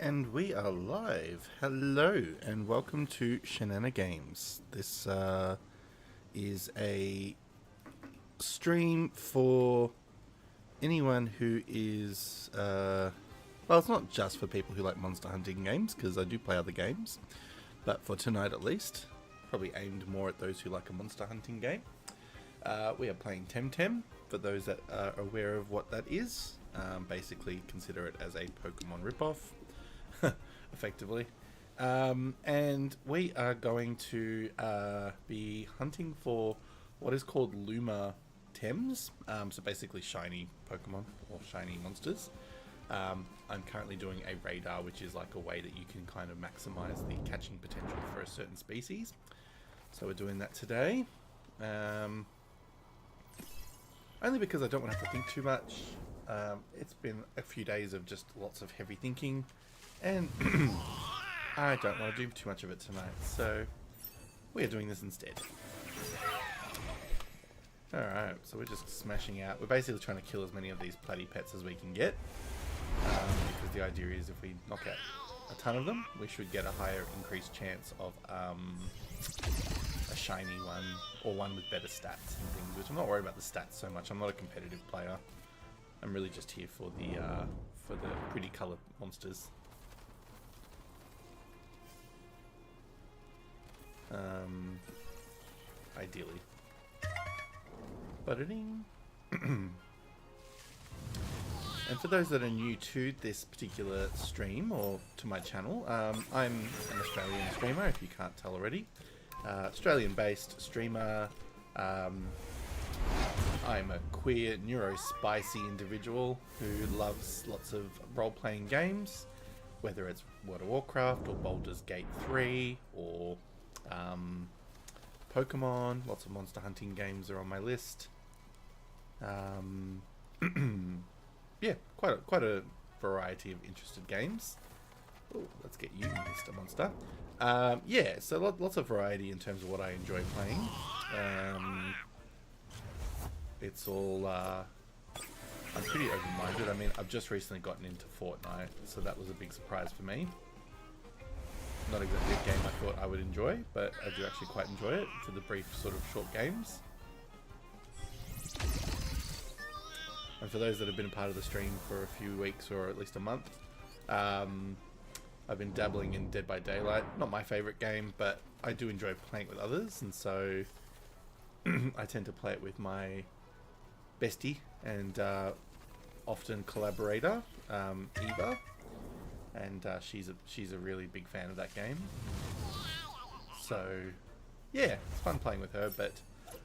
And we are live. Hello, and welcome to Shenana Games. This is a stream for anyone who is, well, it's not just for people who like monster hunting games, because I do play other games, but for tonight at least, probably aimed more at those who like a monster hunting game. We are playing Temtem, for those that are aware of what that is. Basically consider it as a Pokemon ripoff. Effectively, and we are going to be hunting for what is called Luma Tems, so basically shiny Pokemon or shiny monsters. I'm currently doing a radar, which is like a way that you can kind of maximize the catching potential for a certain species, so we're doing that today, only because I don't want to have to think too much. It's been a few days of just lots of heavy thinking, and I don't want to do too much of it tonight, so we are doing this instead. Alright, so we're just smashing out. We're basically trying to kill as many of these platy pets as we can get, because the idea is if we knock out a ton of them, we should get a higher increased chance of a shiny one, or one with better stats and things, which I'm not worried about the stats so much. I'm not a competitive player. I'm really just here for the pretty coloured monsters. Ideally. Buttering. And for those that are new to this particular stream or to my channel, I'm an Australian streamer, if you can't tell already. Australian-based streamer. I'm a queer, neuro-spicy individual who loves lots of role-playing games, whether it's World of Warcraft or Baldur's Gate 3 or Pokemon. Lots of monster hunting games are on my list. Yeah, quite a variety of interested games. Oh, let's get you, Mr. Monster. Yeah, so lots of variety in terms of what I enjoy playing. It's all, I'm pretty open-minded. I mean, I've just recently gotten into Fortnite, so that was a big surprise for me. Not exactly a game I thought I would enjoy, but I do actually quite enjoy it for the brief sort of short games. And for those that have been a part of the stream for a few weeks or at least a month, I've been dabbling in Dead by Daylight. Not my favourite game, but I do enjoy playing it with others, and so I tend to play it with my bestie and often collaborator, Eva, and she's a really big fan of that game. So yeah, it's fun playing with her, but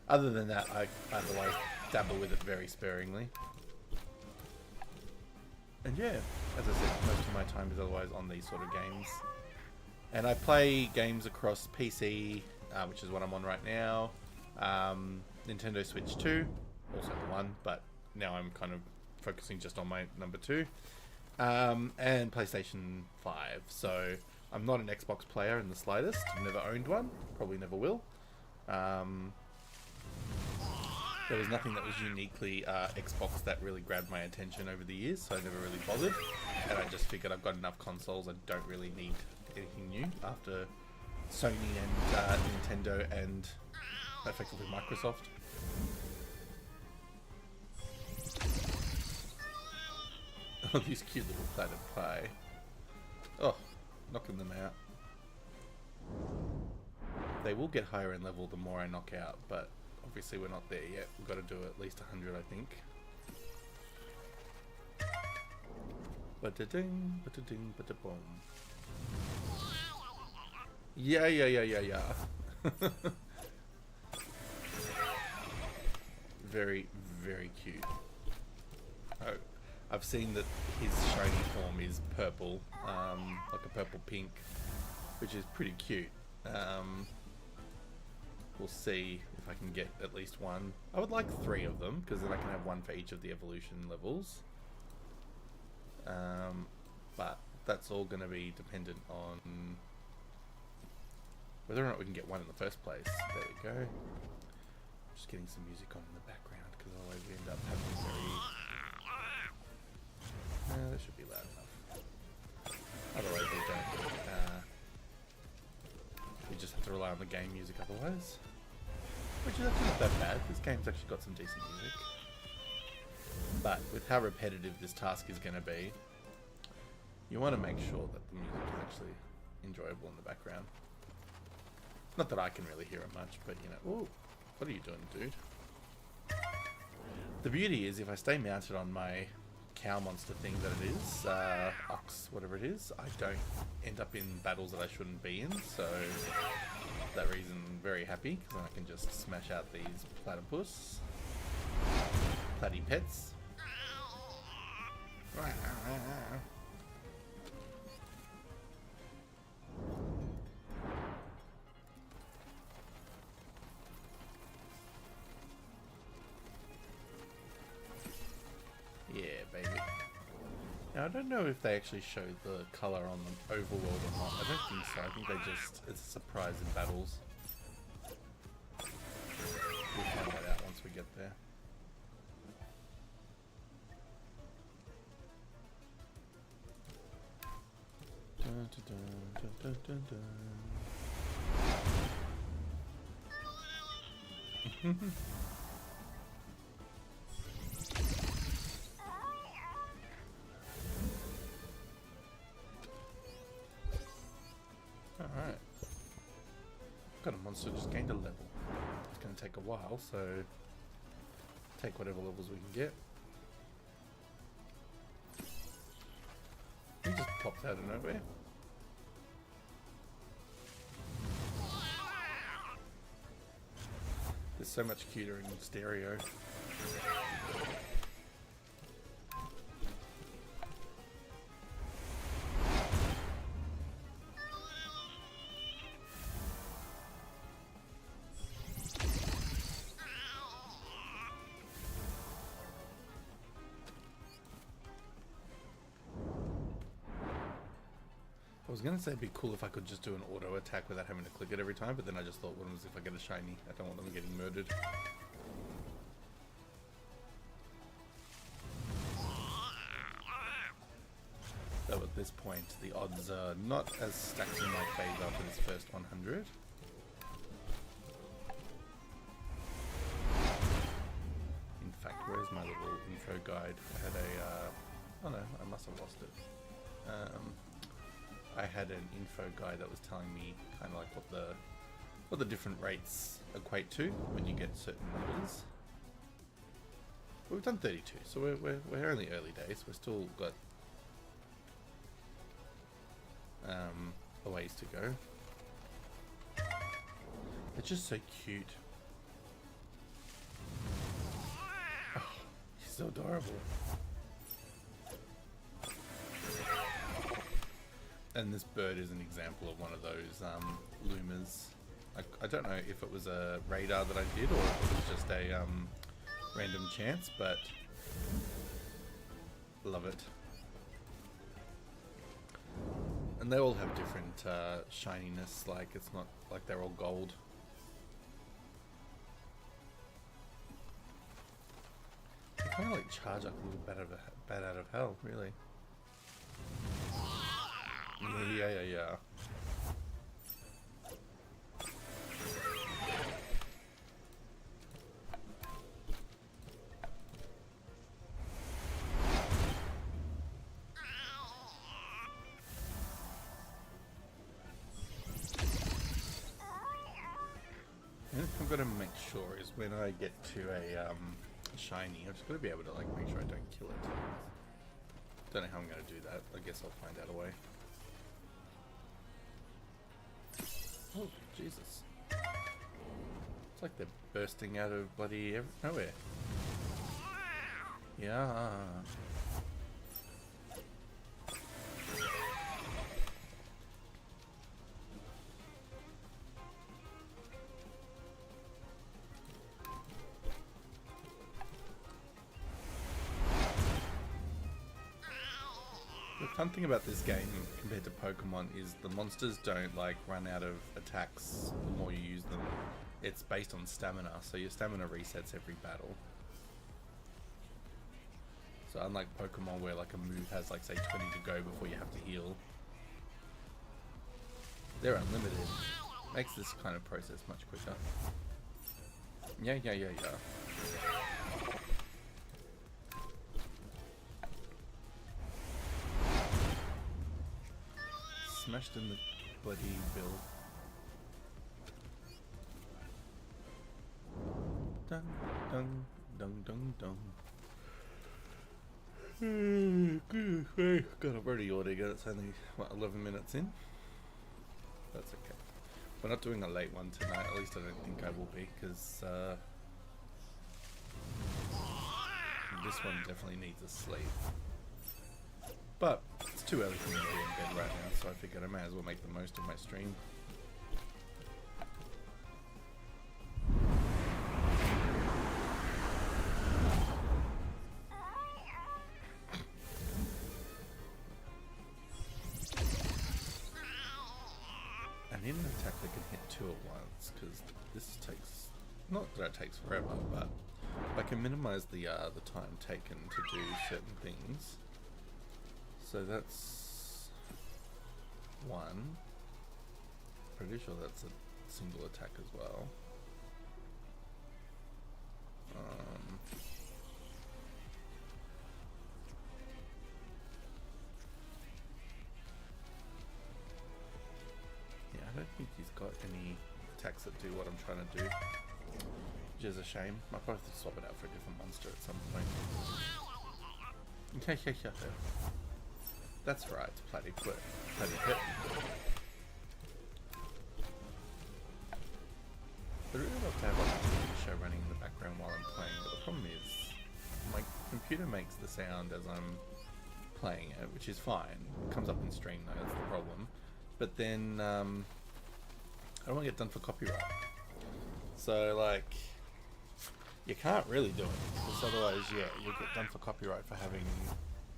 other than that, I otherwise dabble with it very sparingly. And yeah, as I said, most of my time is otherwise on these sort of games. And I play games across PC, which is what I'm on right now, Nintendo Switch 2, also the one, but now I'm kind of focusing just on my number 2, and PlayStation 5. So I'm not an Xbox player in the slightest. I've never owned one, probably never will. There was nothing that was uniquely Xbox that really grabbed my attention over the years, so I never really bothered. And I just figured I've got enough consoles, I don't really need anything new after Sony and Nintendo and effectively Microsoft. Oh, these cute little planet pie. Oh, knocking them out. They will get higher in level the more I knock out, but obviously we're not there yet. We've got to do at least 100, I think. Ba-da-ding, ba-da-ding, ba-da-boom. Yeah. Very, very cute. Oh, I've seen that his shiny form is purple, like a purple pink, which is pretty cute. We'll see if I can get at least one. I would like 3 of them, because then I can have one for each of the evolution levels. But that's all going to be dependent on whether or not we can get one in the first place. There we go. Just getting some music on in the background, because otherwise we end up having very... that should be loud enough. Otherwise we don't. We just have to rely on the game music otherwise. Which is actually not that bad. This game's actually got some decent music. But with how repetitive this task is going to be, you want to make sure that the music is actually enjoyable in the background. Not that I can really hear it much, but you know... Ooh, what are you doing, dude? The beauty is, if I stay mounted on my cow monster thing that it is, ox, whatever it is, I don't end up in battles that I shouldn't be in, so for that reason I'm very happy, because then I can just smash out these platypus, platy pets. Yeah, baby. Now, I don't know if they actually show the colour on the overworld or not. I don't think so. I think they just... It's a surprise in battles. We'll find that out once we get there. Dun, dun, dun, dun, dun, dun. Alright. Got a monster just gained a level. It's going to take a while, so take whatever levels we can get. He just pops out of nowhere. There's so much cuter in stereo. I was going to say it'd be cool if I could just do an auto attack without having to click it every time, but then I just thought, what happens if I get a shiny? I don't want them getting murdered. Though at this point, the odds are not as stacked in my favour for this first 100. In fact, where's my little info guide? I had a... oh no, I must have lost it. I had an info guide that was telling me kind of like what the different rates equate to when you get certain numbers. But we've done 32, so we're only early days. We've still got a ways to go. It's just so cute. Oh, he's so adorable. And this bird is an example of one of those Lumas. I don't know if it was a radar that I did or if it was just a random chance, but love it. And they all have different shininess, like it's not like they're all gold. They kind of like charge up a little bat out of hell, really. Yeah. And I'm gonna make sure is when I get to a shiny, I'm just gonna be able to like make sure I don't kill it. Don't know how I'm gonna do that. I guess I'll find out a way. Oh, Jesus. It's like they're bursting out of bloody nowhere. Yeah. The fun thing about this game compared to Pokemon is the monsters don't like run out of attacks the more you use them. It's based on stamina, so your stamina resets every battle. So unlike Pokemon where like a move has like say 20 to go before you have to heal, They're unlimited. Makes this kind of process much quicker. Yeah. Smashed in the bloody bill. Dun dun dun dun dun. God, I've already ordered it. It's only, what, 11 minutes in? That's okay. We're not doing a late one tonight, at least I don't think I will be, because this one definitely needs a sleep. But it's too early for me to be in bed right now, so I figured I may as well make the most of my stream. And in an attack I can hit 2 at once, because this takes, not that it takes forever, but I can minimize the time taken to do certain things. So that's 1. Pretty sure that's a single attack as well. Yeah, I don't think he's got any attacks that do what I'm trying to do, which is a shame. I might have to swap it out for a different monster at some point. Okay. That's right, Platy Pit. I'd really love to have like a show running in the background while I'm playing, but the problem is my computer makes the sound as I'm playing it, which is fine. It comes up in stream though, that's the problem. But then I don't want to get done for copyright. So like, you can't really do it, because otherwise, yeah, you'll get done for copyright for having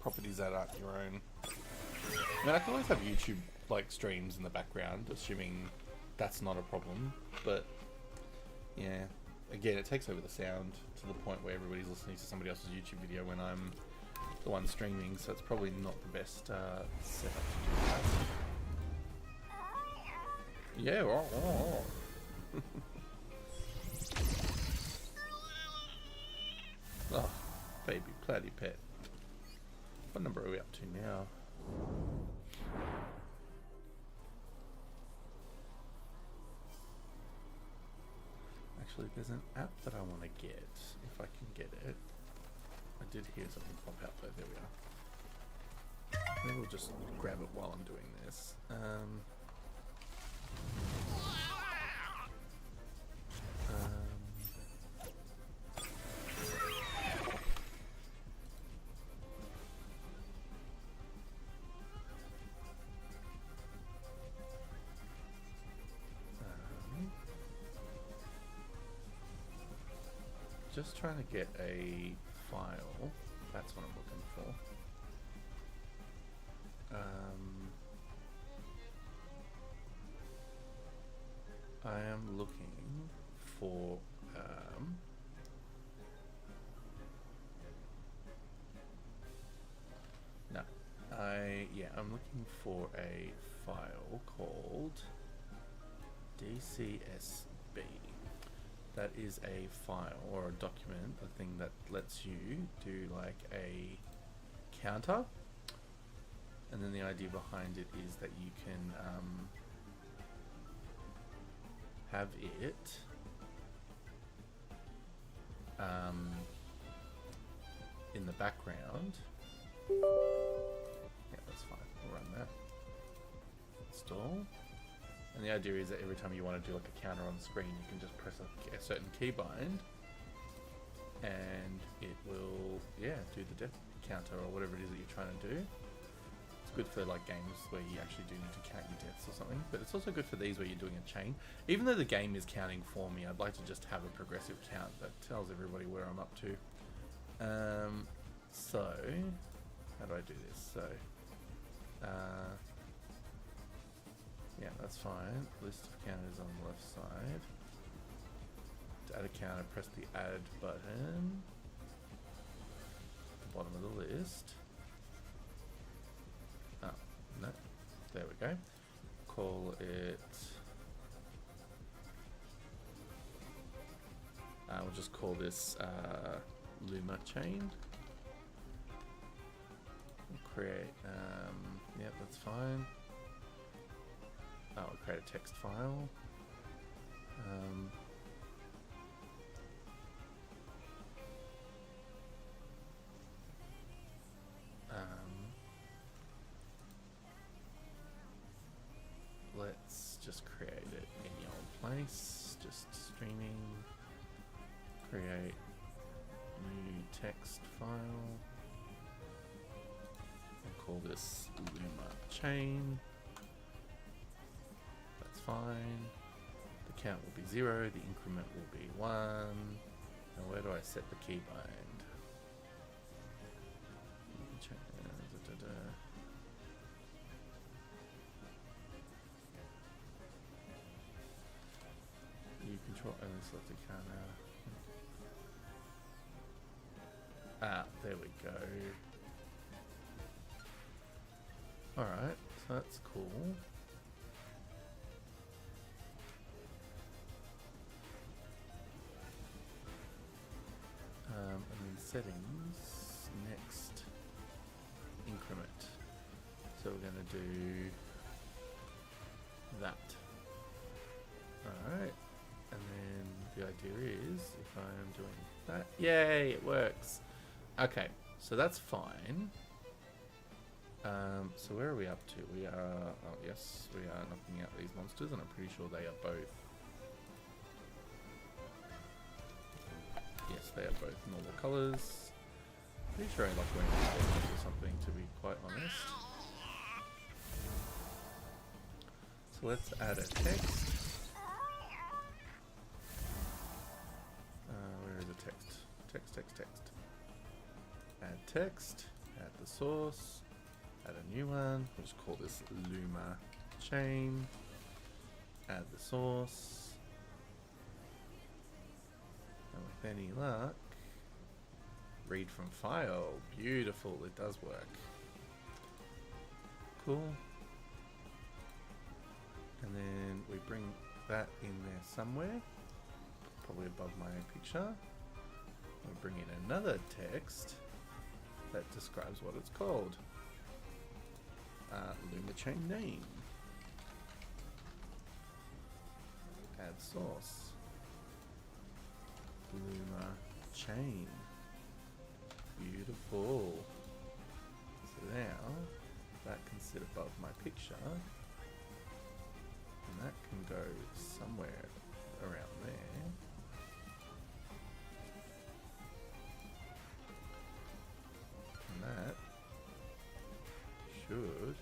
properties that aren't your own. I mean, I can always have YouTube like streams in the background, assuming that's not a problem. But yeah, again, it takes over the sound to the point where everybody's listening to somebody else's YouTube video when I'm the one streaming. So it's probably not the best setup to do that. Yeah. Oh, baby Platy Pet. What number are we up to now? Actually, there's an app that I want to get, if I can get it. I did hear something pop out though, there we are. Maybe we'll just grab it while I'm doing this. Just trying to get a file. That's what I'm looking for. I am looking for I'm looking for a file called DCSB. That is a file or a document, a thing that lets you do like a counter, and then the idea behind it is that you can have it in the background. Yeah, that's fine. We'll run that. Install. And the idea is that every time you want to do like a counter on the screen, you can just press a certain keybind, and it will, yeah, do the death counter or whatever it is that you're trying to do. It's good for like games where you actually do need to count your deaths or something, but it's also good for these where you're doing a chain. Even though the game is counting for me, I'd like to just have a progressive count that tells everybody where I'm up to. So, how do I do this? So, yeah, that's fine. List of counters on the left side. To add a counter, press the add button at the bottom of the list. Oh, no. There we go. call it. We'll just call this Luma chain. We'll create. Yep, that's fine. We'll create a text file. Let's just create it in the old place. Just streaming. Create new text file. I'll call this Luma chain. That's fine. The count will be 0. The increment will be 1. Now where do I set the keybind? You control only selected count now. There we go. Alright, so that's cool. And then settings, next, increment. So we're going to do that. Alright, and then the idea is if I am doing that, yay, it works. Okay, so that's fine. So where are we up to? We are, oh yes, we are knocking out these monsters, and I'm pretty sure they are both. Yes, they are both normal colours. Pretty sure I like wearing these or something, to be quite honest. So let's add a text. Where is the text? Text. Add text, add the source, add a new one. We'll just call this Luma chain. Add the source. And with any luck, read from file. Beautiful, it does work. Cool. And then we bring that in there somewhere, probably above my picture. We bring in another text that describes what it's called. Luma chain name. Add source. Luma chain. Beautiful. So now that can sit above my picture, and that can go somewhere around there. And that should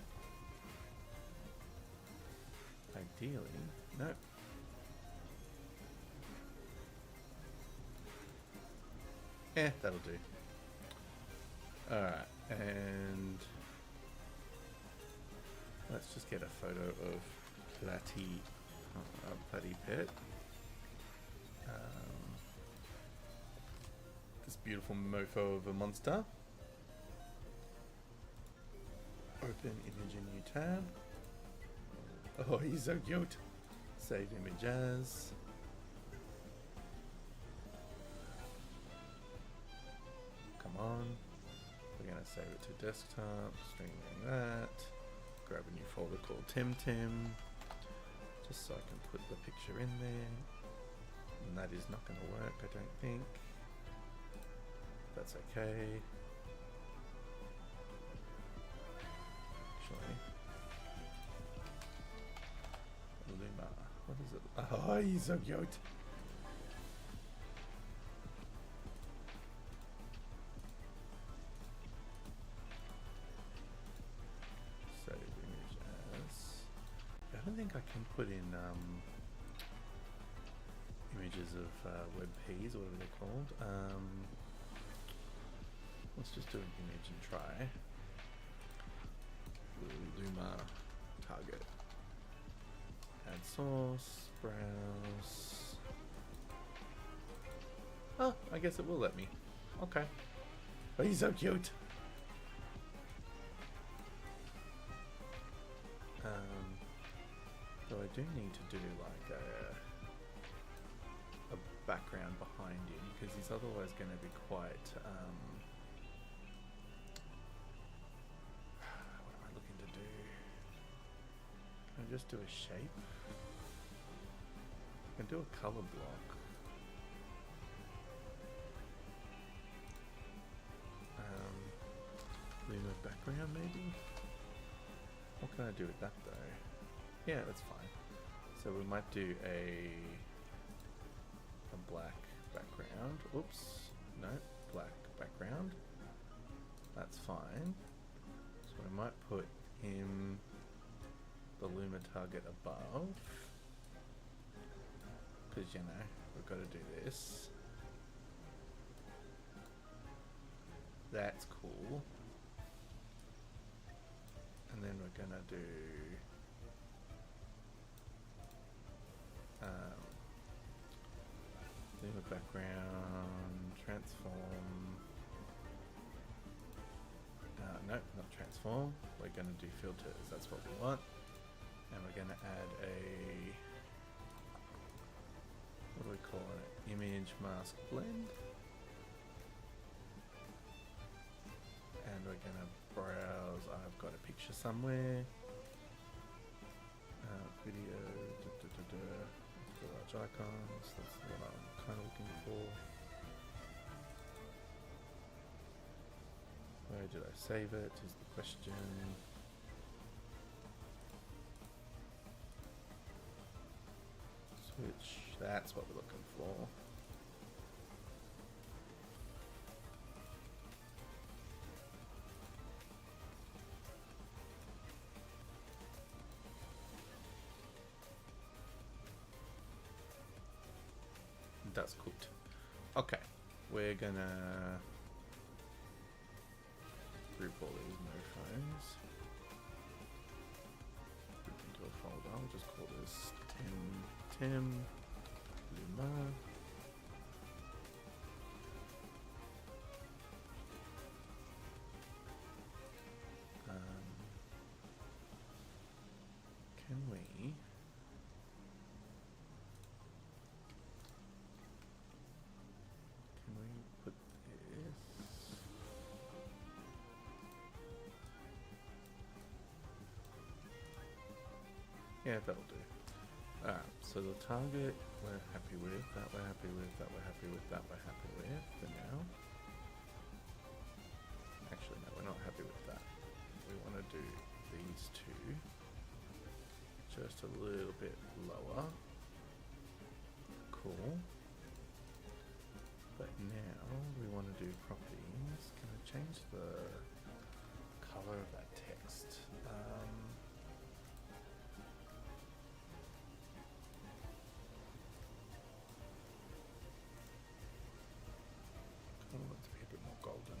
ideally, nope. That'll do. Alright, and let's just get a photo of Platy Pet. This beautiful mofo of a monster. Open image in new tab. Oh, he's so cute. Save image as. Come on. We're going to save it to desktop. Streaming that. Grab a new folder called Temtem. Just so I can put the picture in there. And that is not going to work, I don't think. That's okay. Actually. Luma. What is it? Oh, he's so cute. Save image as. I don't think I can put in images of WebPs or whatever they're called. Let's just do an image and try. Luma target. Add source, browse. Oh, I guess it will let me. Okay. Oh, he's so cute. So I do need to do like a background behind him because he's otherwise going to be quite. What am I looking to do? Can I just do a shape? I can do a color block. Luma background maybe? What can I do with that though? Yeah, that's fine. So we might do a black background. Oops, no, black background. That's fine. So we might put him, the Luma target above. Because, you know, we've got to do this. That's cool. And then we're gonna do Luma background, transform. No, not transform. We're gonna do filters. That's what we want. And we're gonna add a, what do we call it? Image mask blend. And we're gonna browse. I've got a picture somewhere. Video. The large icons. That's what I'm kind of looking for. Where did I save it? Is the question. Switch. That's what we're looking for. That's cooked. Okay, we're gonna group all these no phones. Group into a folder. I'll just call this Temtem Luma. Can we? Put this. Yeah, that'll do. Alright, so the target we're happy with, that we're happy with, that we're happy with, that we're happy with for now. Actually, no, we're not happy with that. We want to do these two just a little bit lower. Cool. But now we want to do properties. Can I change the color of that text? I want it to be a bit more golden.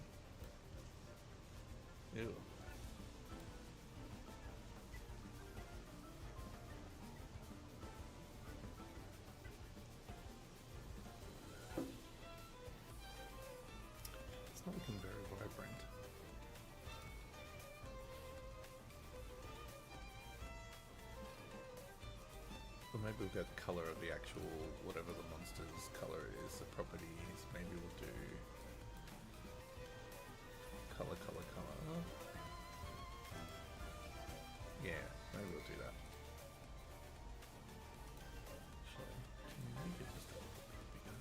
Ew. It's not looking very vibrant. Or maybe we'll get the color of the actual, whatever the monster's color is, the properties. Maybe we'll do color. Yeah, maybe we'll do that. Actually, can you make it just a little bit bigger?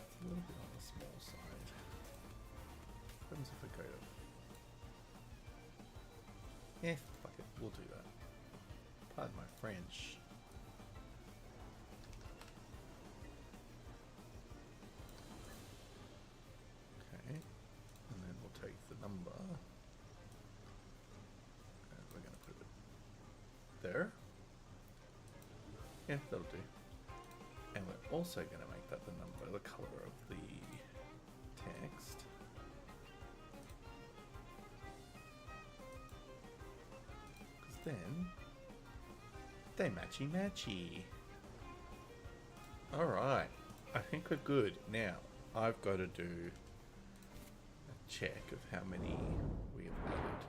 It's a little bit on the small side. What happens if I go to... Yeah, fuck it, we'll do that. Pardon my French. Okay, and then we'll take the number and we're going to put it there. Yeah, that'll do. And we're also going to make that the number, the color of the text. Because then they matchy. Alright, I think we're good. Now, I've got to do a check of how many we have added.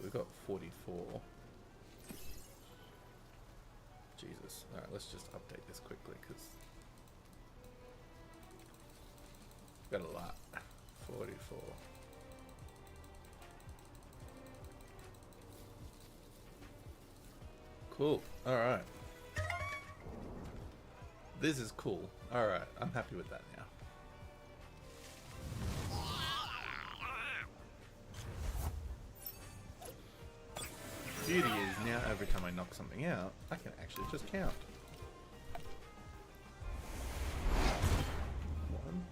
So we've got 44. Jesus. Alright, let's just update this quickly, because we've got a lot. 44. Cool. Alright. This is cool. Alright, I'm happy with that now. Beauty is now every time I knock something out, I can actually just count. 1.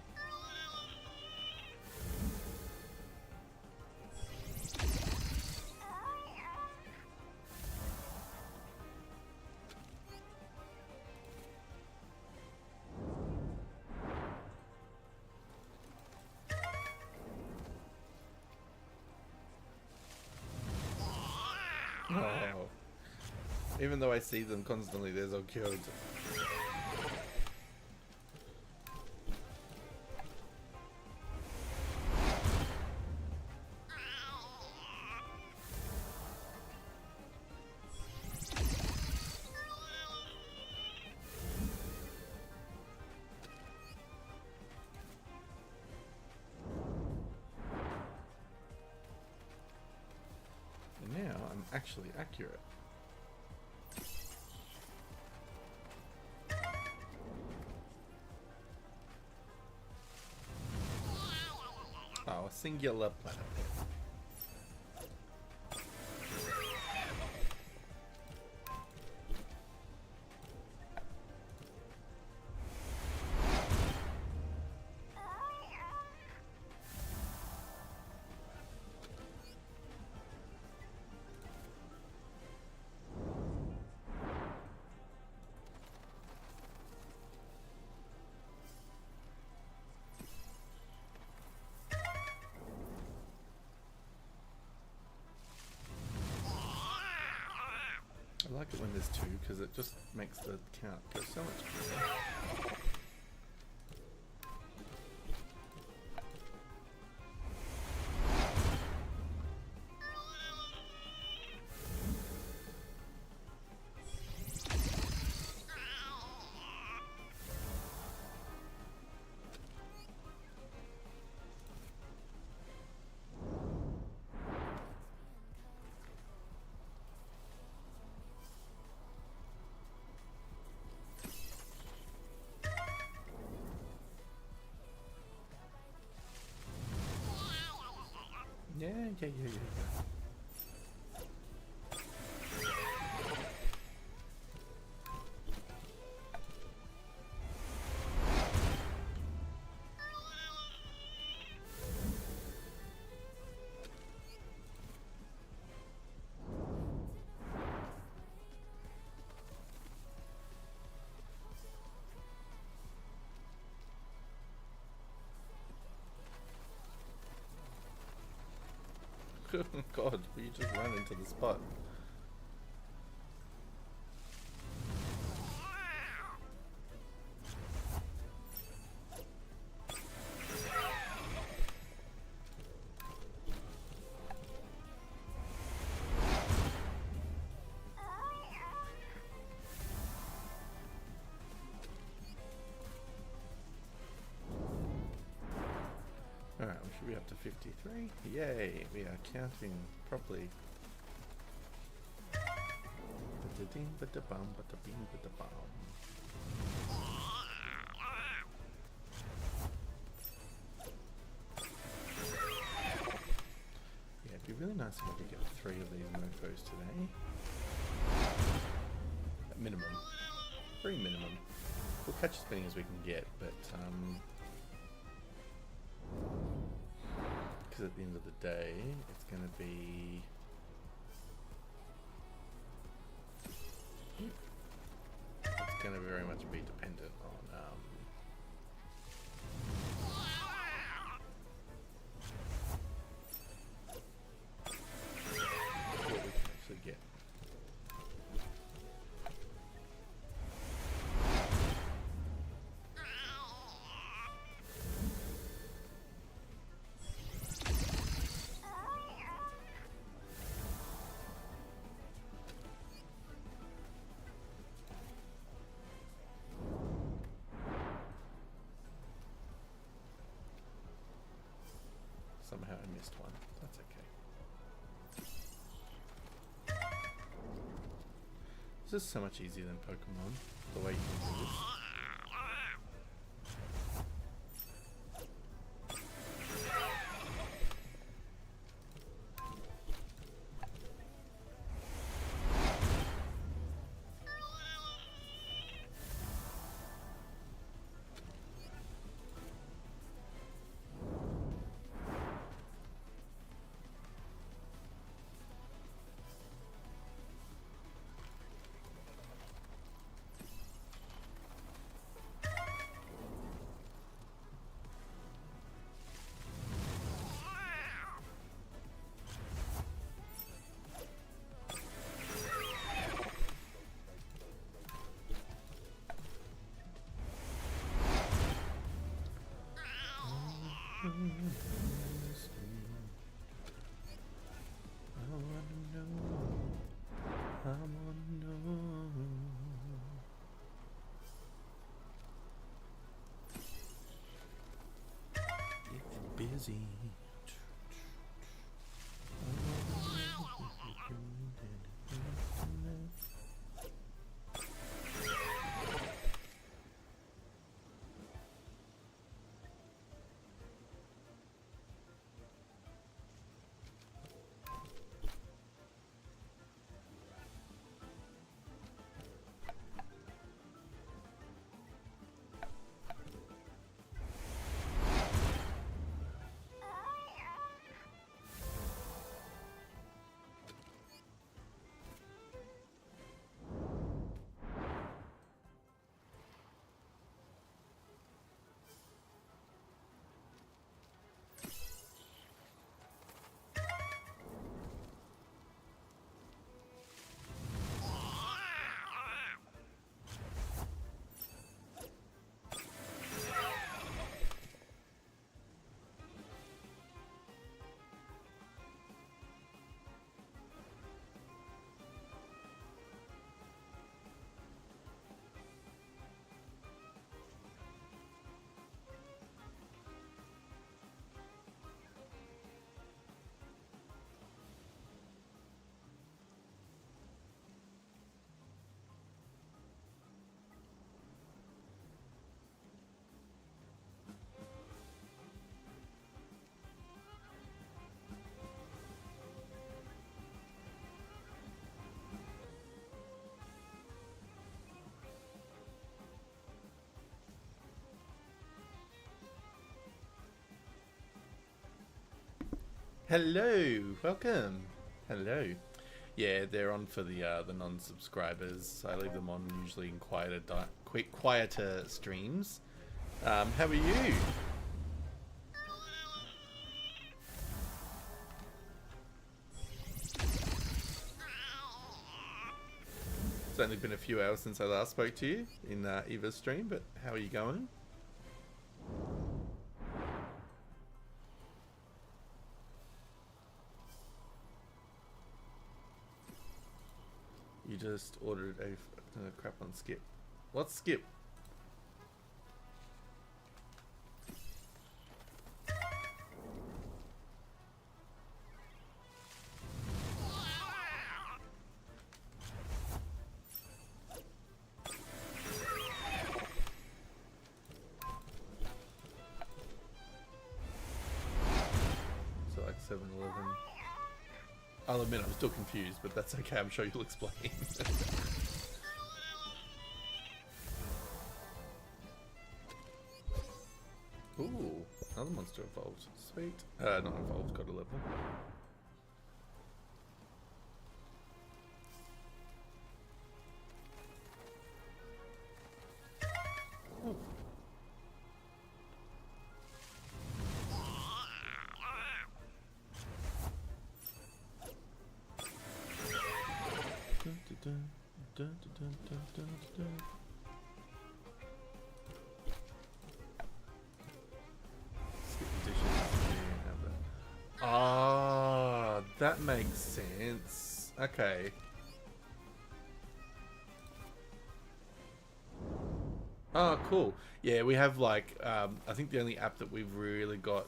Oh. Even though I see them constantly, there's all killed. And now I'm actually accurate. Oh, a singular planet. I like it when there's 2 because it just makes the count go so much quicker. Yeah. God, you just ran into the spot. Alright, we should be up to 53. Yay, we are counting properly. Ba-da-ding, ba-da-bum, ba-da-bing, ba-da-bum. Yeah, it'd be really nice if I could get 3 of these mofos today. At minimum. Very minimum. We'll catch as many as we can get, but because at the end of the day, it's going to be... It's going to very much be dependent on... what we can actually get. missed one. That's okay. This is so much easier than Pokemon, the way you can do this. It's busy. Hello, welcome. Hello. Yeah, they're on for the non-subscribers. I leave them on usually in quieter streams. How are you? It's only been a few hours since I last spoke to you in Eva's stream, but how are you going? You just ordered a crap on Skip. What's Skip? So like 7-Eleven. I'll admit I'm still confused, but that's okay, I'm sure you'll explain. Ooh, another monster evolved. Sweet. Not evolved, got a level. Ooh. Ah, that makes sense. Okay. Oh, cool. Yeah, we have like I think the only app that we've really got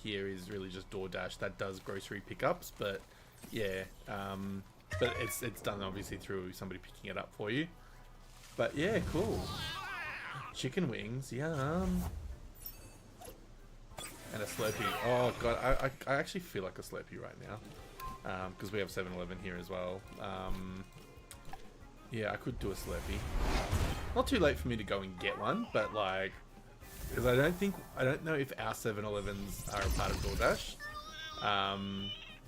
here is really just DoorDash that does grocery pickups, but yeah, but it's done obviously through somebody picking it up for you. But yeah, cool. Chicken wings, yum. And a Slurpee. Oh god, I actually feel like a Slurpee right now. Because we have 7-Eleven here as well. Yeah, I could do a Slurpee. Not too late for me to go and get one, but like, because I don't know if our 7-Elevens are a part of DoorDash.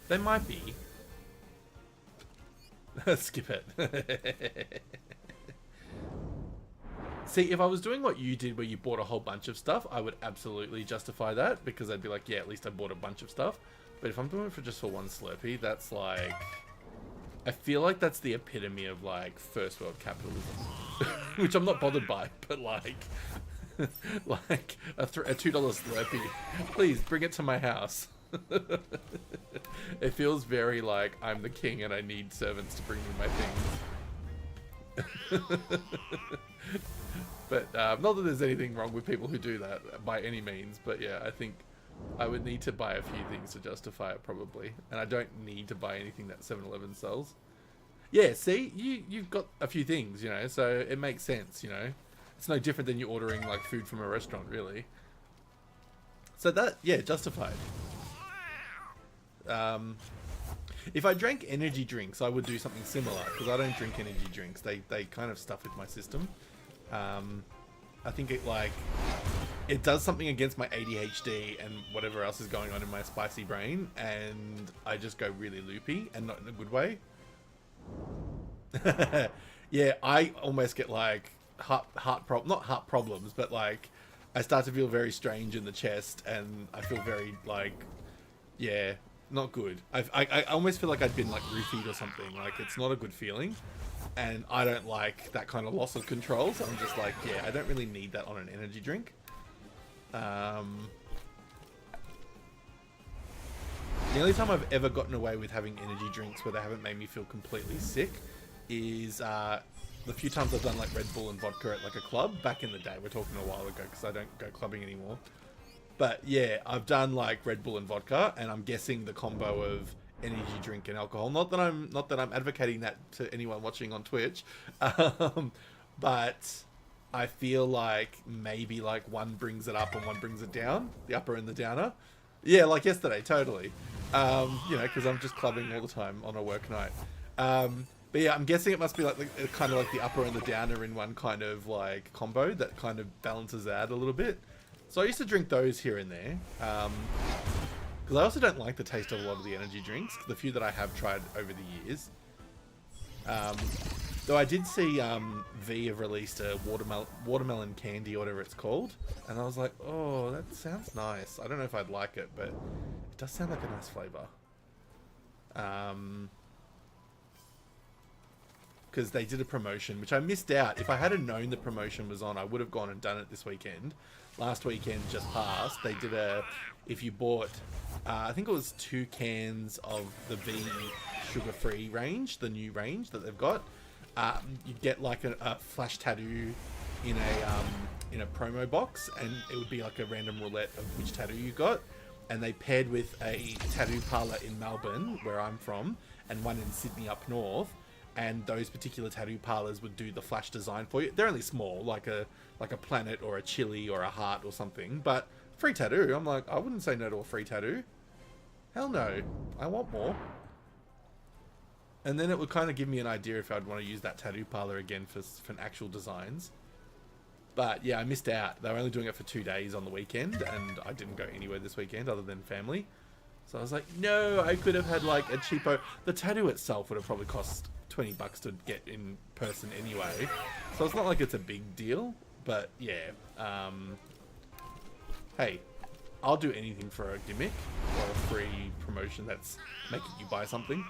They might be. Skip it. See, if I was doing what you did where you bought a whole bunch of stuff, I would absolutely justify that, because I'd be like, yeah, at least I bought a bunch of stuff. But if I'm doing it for just for one Slurpee, that's like... I feel like that's the epitome of like first world capitalism. Which I'm not bothered by, but like... like a $2 Slurpee. Please, bring it to my house. It feels very like I'm the king and I need servants to bring me my things. But not that there's anything wrong with people who do that by any means, but yeah, I think I would need to buy a few things to justify it probably, and I don't need to buy anything that 7-Eleven sells. Yeah, see, you've got a few things, you know, so it makes sense, you know. It's no different than you ordering like food from a restaurant, really. So that, yeah, justified. If I drank energy drinks, I would do something similar, because I don't drink energy drinks. They kind of stuff with my system. I think it does something against my ADHD and whatever else is going on in my spicy brain, and I just go really loopy, and not in a good way. Yeah, I almost get like not heart problems, but like I start to feel very strange in the chest, and I feel very like, yeah, not good. I almost feel like I'd been like roofied or something. Like, it's not a good feeling. And I don't like that kind of loss of control, so I'm just like, yeah, I don't really need that on an energy drink. The only time I've ever gotten away with having energy drinks where they haven't made me feel completely sick is the few times I've done like Red Bull and vodka at like a club back in the day. We're talking a while ago because I don't go clubbing anymore. But yeah, I've done like Red Bull and vodka, and I'm guessing the combo of energy drink and alcohol. Not that I'm advocating that to anyone watching on Twitch, but I feel like maybe like one brings it up and one brings it down, the upper and the downer. Yeah, like yesterday, totally. You know, because I'm just clubbing all the time on a work night. But yeah, I'm guessing it must be like kind of like the upper and the downer in one kind of like combo that kind of balances out a little bit. So I used to drink those here and there. Because I also don't like the taste of a lot of the energy drinks, the few that I have tried over the years. Though I did see V have released a watermelon candy or whatever it's called, and I was like, oh, that sounds nice. I don't know if I'd like it, but it does sound like a nice flavour. Because they did a promotion, which I missed out. If I had known the promotion was on, I would have gone and done it this weekend. Last weekend just passed. They did if you bought, I think it was 2 cans of the V sugar-free range, the new range that they've got, you'd get like a flash tattoo in a promo box, and it would be like a random roulette of which tattoo you got. And they paired with a tattoo parlor in Melbourne, where I'm from, and one in Sydney up north. And those particular tattoo parlors would do the flash design for you. They're only small, like a planet or a chili or a heart or something. But free tattoo, I'm like, I wouldn't say no to a free tattoo. Hell no, I want more. And then it would kind of give me an idea if I'd want to use that tattoo parlor again for actual designs. But yeah, I missed out. They were only doing it for 2 days on the weekend, and I didn't go anywhere this weekend other than family. So I was like, no, I could have had like a cheapo. The tattoo itself would have probably cost $20 to get in person anyway, so it's not like it's a big deal. But yeah, hey, I'll do anything for a gimmick or a free promotion that's making you buy something.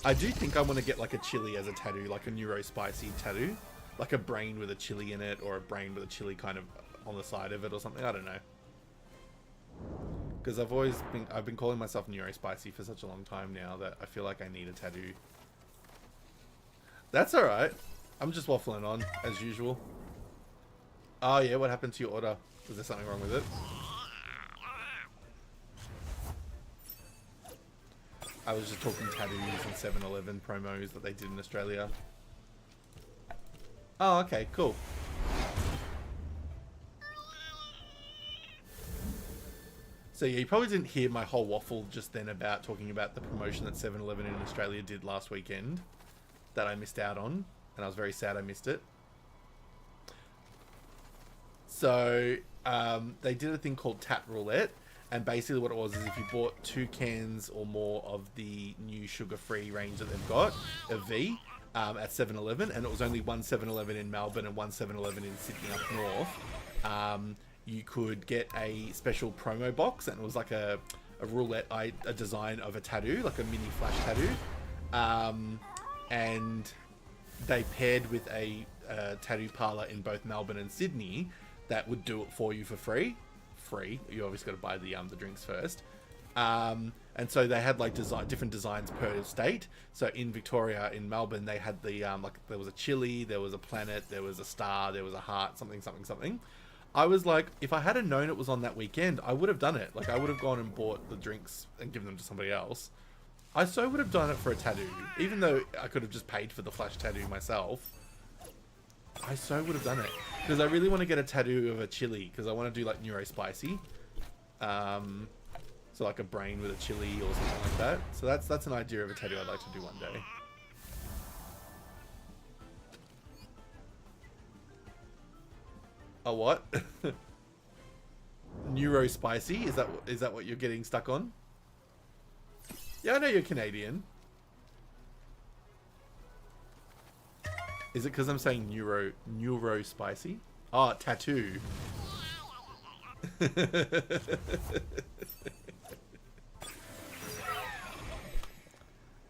I do think I want to get like a chili as a tattoo, like a neuro spicy tattoo, like a brain with a chili in it, or a brain with a chili kind of on the side of it or something. I don't know. Because I've been calling myself neuro spicy for such a long time now that I feel like I need a tattoo. That's alright. I'm just waffling on, as usual. Oh yeah, what happened to your order? Was there something wrong with it? I was just talking tattoos and 7-Eleven promos that they did in Australia. Oh, okay, cool. So yeah, you probably didn't hear my whole waffle just then about talking about the promotion that 7-Eleven in Australia did last weekend that I missed out on, and I was very sad I missed it. So they did a thing called Tat Roulette, and basically what it was is if you bought 2 cans or more of the new sugar-free range that they've got, of V, at 7-Eleven, and it was only one 7-Eleven in Melbourne and one 7-Eleven in Sydney up north, you could get a special promo box, and it was like a roulette, a design of a tattoo, like a mini flash tattoo. And they paired with a tattoo parlor in both Melbourne and Sydney that would do it for you for free. You obviously got to buy the drinks first. And so they had like different designs per state. So in Victoria, in Melbourne, they had the like there was a chili, there was a planet, there was a star, there was a heart, something. I was like, if I had known it was on that weekend, I would have done it. Like, I would have gone and bought the drinks and given them to somebody else. I so would have done it for a tattoo. Even though I could have just paid for the flash tattoo myself. I so would have done it. Because I really want to get a tattoo of a chili. Because I want to do, like, neuro-spicy. So, like, a brain with a chili or something like that. So that's an idea of a tattoo I'd like to do one day. A what? Neuro spicy? Is that what you're getting stuck on? Yeah, I know you're Canadian. Is it because I'm saying neuro spicy? Oh, tattoo.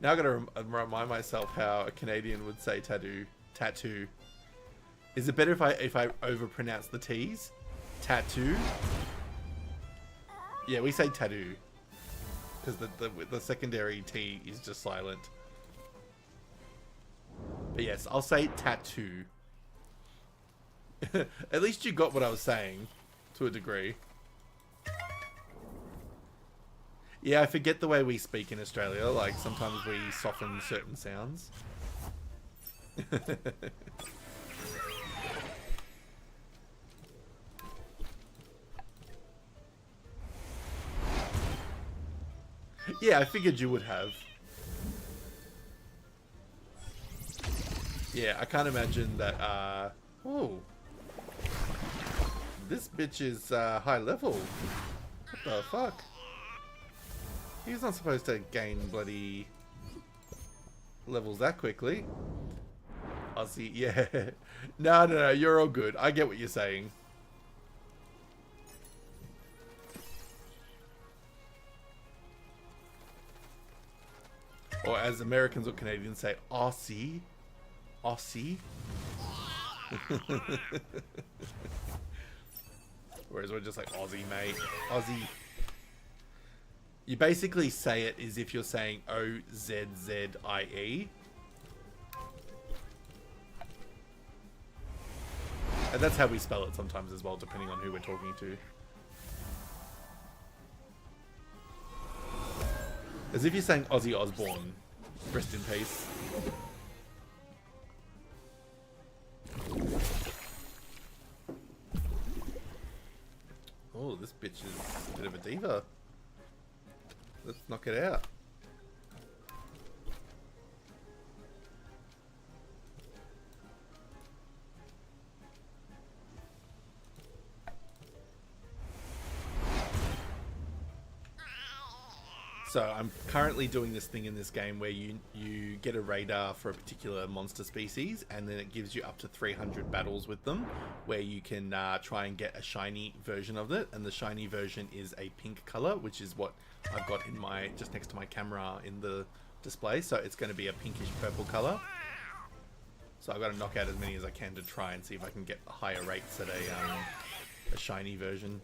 Now I gotta remind myself how a Canadian would say tattoo. Is it better if I overpronounce the T's? Tattoo? Yeah, we say tattoo. Because the secondary T is just silent. But yes, I'll say tattoo. At least you got what I was saying. To a degree. Yeah, I forget the way we speak in Australia. Like, sometimes we soften certain sounds. Yeah, I figured you would have. Yeah, I can't imagine that, oh. This bitch is, high level. What the fuck? He's not supposed to gain bloody levels that quickly. Aussie, yeah. No, you're all good. I get what you're saying. Or as Americans or Canadians say, Aussie. Aussie. Whereas we're just like, Aussie, mate. Aussie. You basically say it as if you're saying O-Z-Z-I-E. And that's how we spell it sometimes as well, depending on who we're talking to. As if you're saying Ozzy Osbourne. Rest in peace. Oh, this bitch is a bit of a diva. Let's knock it out. So I'm currently doing this thing in this game where you get a radar for a particular monster species, and then it gives you up to 300 battles with them, where you can try and get a shiny version of it. And the shiny version is a pink color, which is what I've got in my just next to my camera in the display. So it's going to be a pinkish purple color. So I've got to knock out as many as I can to try and see if I can get higher rates at a shiny version.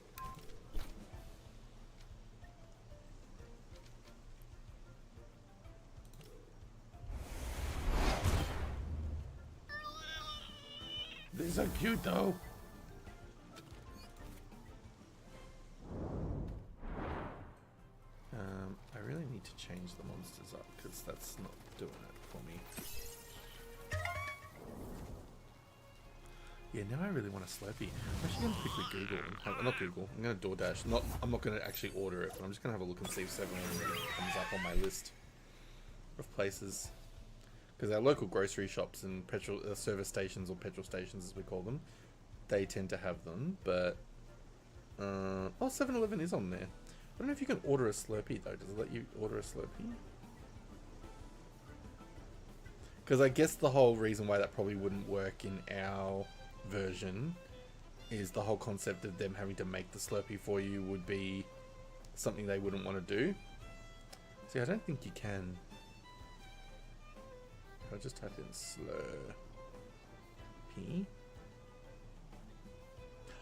They're so cute though. I really need to change the monsters up because that's not doing it for me. Yeah, now I really want a Slurpee. I'm actually going to quickly Google and have, not Google, I'm going to DoorDash. I'm not going to actually order it, but I'm just going to have a look and see if 7-Eleven comes up on my list of places. Because our local grocery shops and petrol service stations, or petrol stations as we call them, they tend to have them. But oh, 7-Eleven is on there. I don't know if you can order a Slurpee though. Does it let you order a Slurpee? Because I guess the whole reason why that probably wouldn't work in our version is the whole concept of them having to make the Slurpee for you would be something they wouldn't want to do. See, I don't think you can. I'll just type in Slurpee.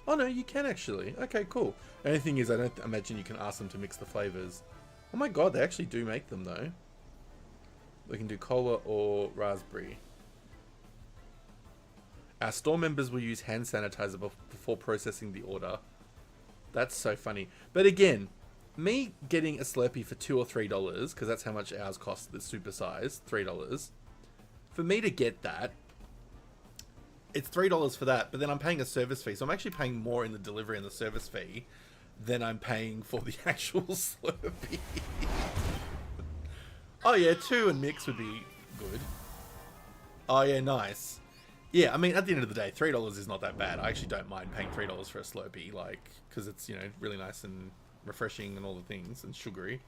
Oh no, you can actually. Okay, cool. The only thing is I don't imagine you can ask them to mix the flavors. Oh my god, they actually do make them though. We can do cola or raspberry. Our store members will use hand sanitizer before processing the order. That's so funny. But again, me getting a Slurpee for $2 or $3, because that's how much ours cost, the super size, $3. For me to get that, it's $3 for that, but then I'm paying a service fee. So I'm actually paying more in the delivery and the service fee than I'm paying for the actual Slurpee. Oh yeah, 2 and mix would be good. Oh yeah, nice. Yeah, I mean, at the end of the day, $3 is not that bad. I actually don't mind paying $3 for a Slurpee, like, because it's, you know, really nice and refreshing and all the things, and sugary.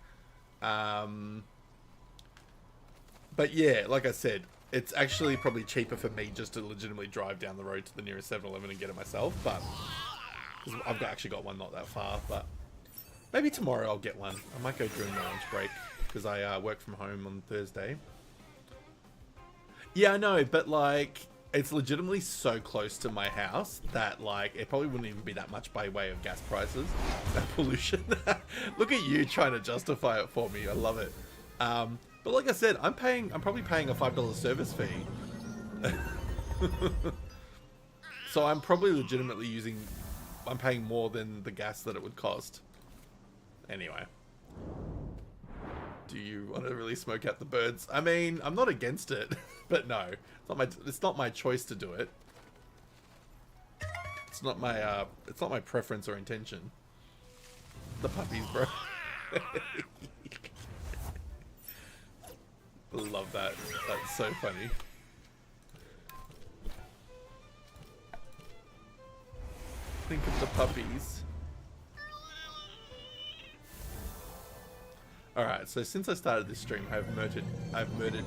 But yeah, like I said, it's actually probably cheaper for me just to legitimately drive down the road to the nearest 7-Eleven and get it myself, but I've actually got one not that far, but maybe tomorrow I'll get one. I might go during my lunch break, because I work from home on Thursday. Yeah, I know, but like, it's legitimately so close to my house that like, it probably wouldn't even be that much by way of gas prices and pollution. Look at you trying to justify it for me. I love it. But like I said, I'm probably paying a $5 service fee. So I'm probably legitimately I'm paying more than the gas that it would cost. Anyway. Do you want to really smoke out the birds? I mean, I'm not against it, but no. It's not my choice to do it. It's not my preference or intention. The puppies, bro. Love that. That's so funny. Think of the puppies. Alright, so since I started this stream, I've murdered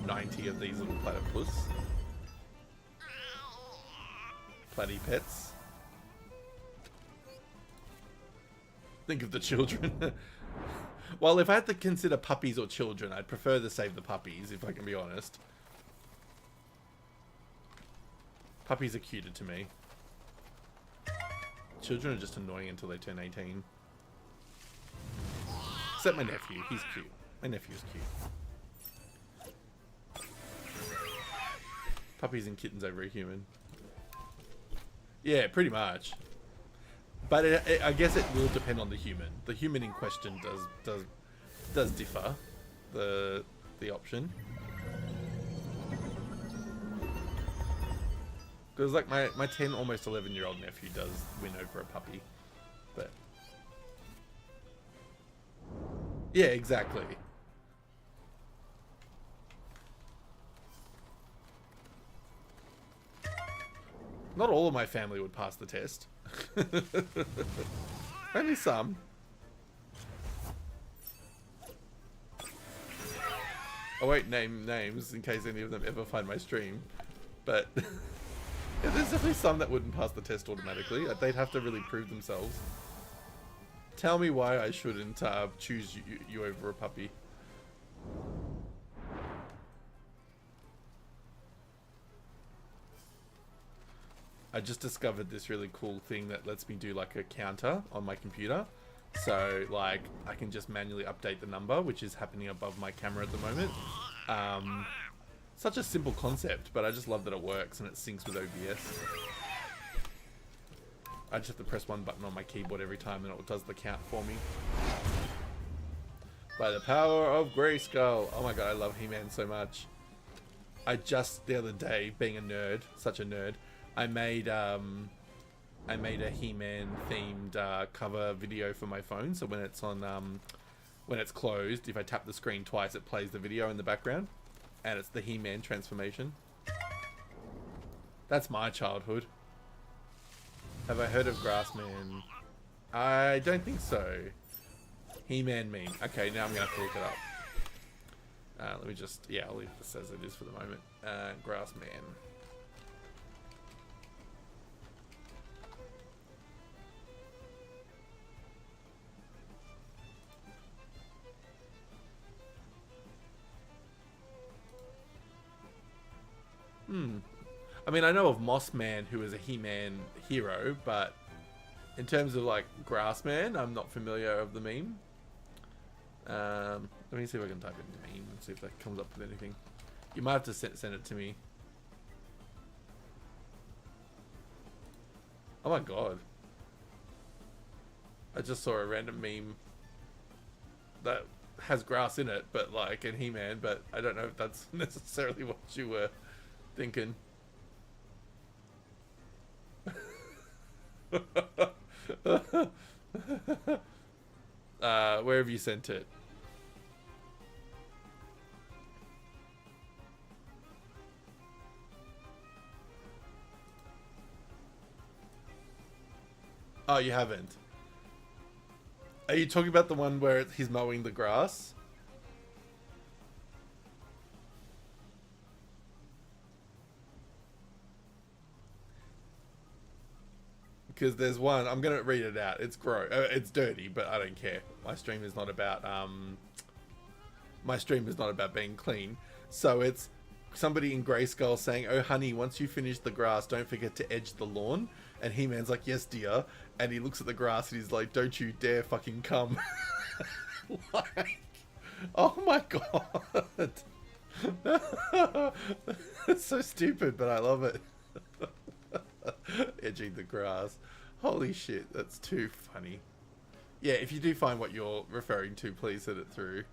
90 of these little platypus. Platy pets. Think of the children. Well, if I had to consider puppies or children, I'd prefer to save the puppies, if I can be honest. Puppies are cuter to me. Children are just annoying until they turn 18. Except my nephew, he's cute. My nephew's cute. Puppies and kittens are very human. Yeah, pretty much. But I guess it will depend on the human. The human in question does differ. The option. Because like my 10, almost 11-year-old nephew does win over a puppy. But yeah, exactly. Not all of my family would pass the test. Only some. I won't name names in case any of them ever find my stream. But yeah, there's definitely some that wouldn't pass the test automatically. They'd have to really prove themselves. Tell me why I shouldn't choose you over a puppy. I just discovered this really cool thing that lets me do like a counter on my computer. So like I can just manually update the number, which is happening above my camera at the moment. Such a simple concept, but I just love that it works and it syncs with OBS. I just have to press one button on my keyboard every time and it does the count for me. By the power of Grayskull. Oh my god, I love He-Man so much. I just, the other day, being a nerd, such a nerd, I made a He-Man themed cover video for my phone. So when it's on, when it's closed, if I tap the screen twice, it plays the video in the background. And it's the He-Man transformation. That's my childhood. Have I heard of Grassman? I don't think so. He-Man meme. Okay, now I'm going to have to look it up. Let me just... Yeah, I'll leave this as it is for the moment. Grassman. I mean, I know of Mossman, who is a He-Man hero, but in terms of, like, Grassman, I'm not familiar of the meme. Let me see if I can type in meme and see if that comes up with anything. You might have to send it to me. Oh my god. I just saw a random meme that has grass in it, but like in He-Man, but I don't know if that's necessarily what you were thinking. Where have you sent it? Oh, you haven't. Are you talking about the one where he's mowing the grass? Because there's one, I'm gonna read it out. It's gross. It's dirty, but I don't care. My stream is not about being clean. So it's somebody in Grayskull saying, "Oh honey, once you finish the grass, don't forget to edge the lawn." And He-Man's like, "Yes, dear." And he looks at the grass and he's like, "Don't you dare fucking come." Like, oh my god. It's so stupid, but I love it. Edging the grass. Holy shit, that's too funny. Yeah, if you do find what you're referring to, please send it through.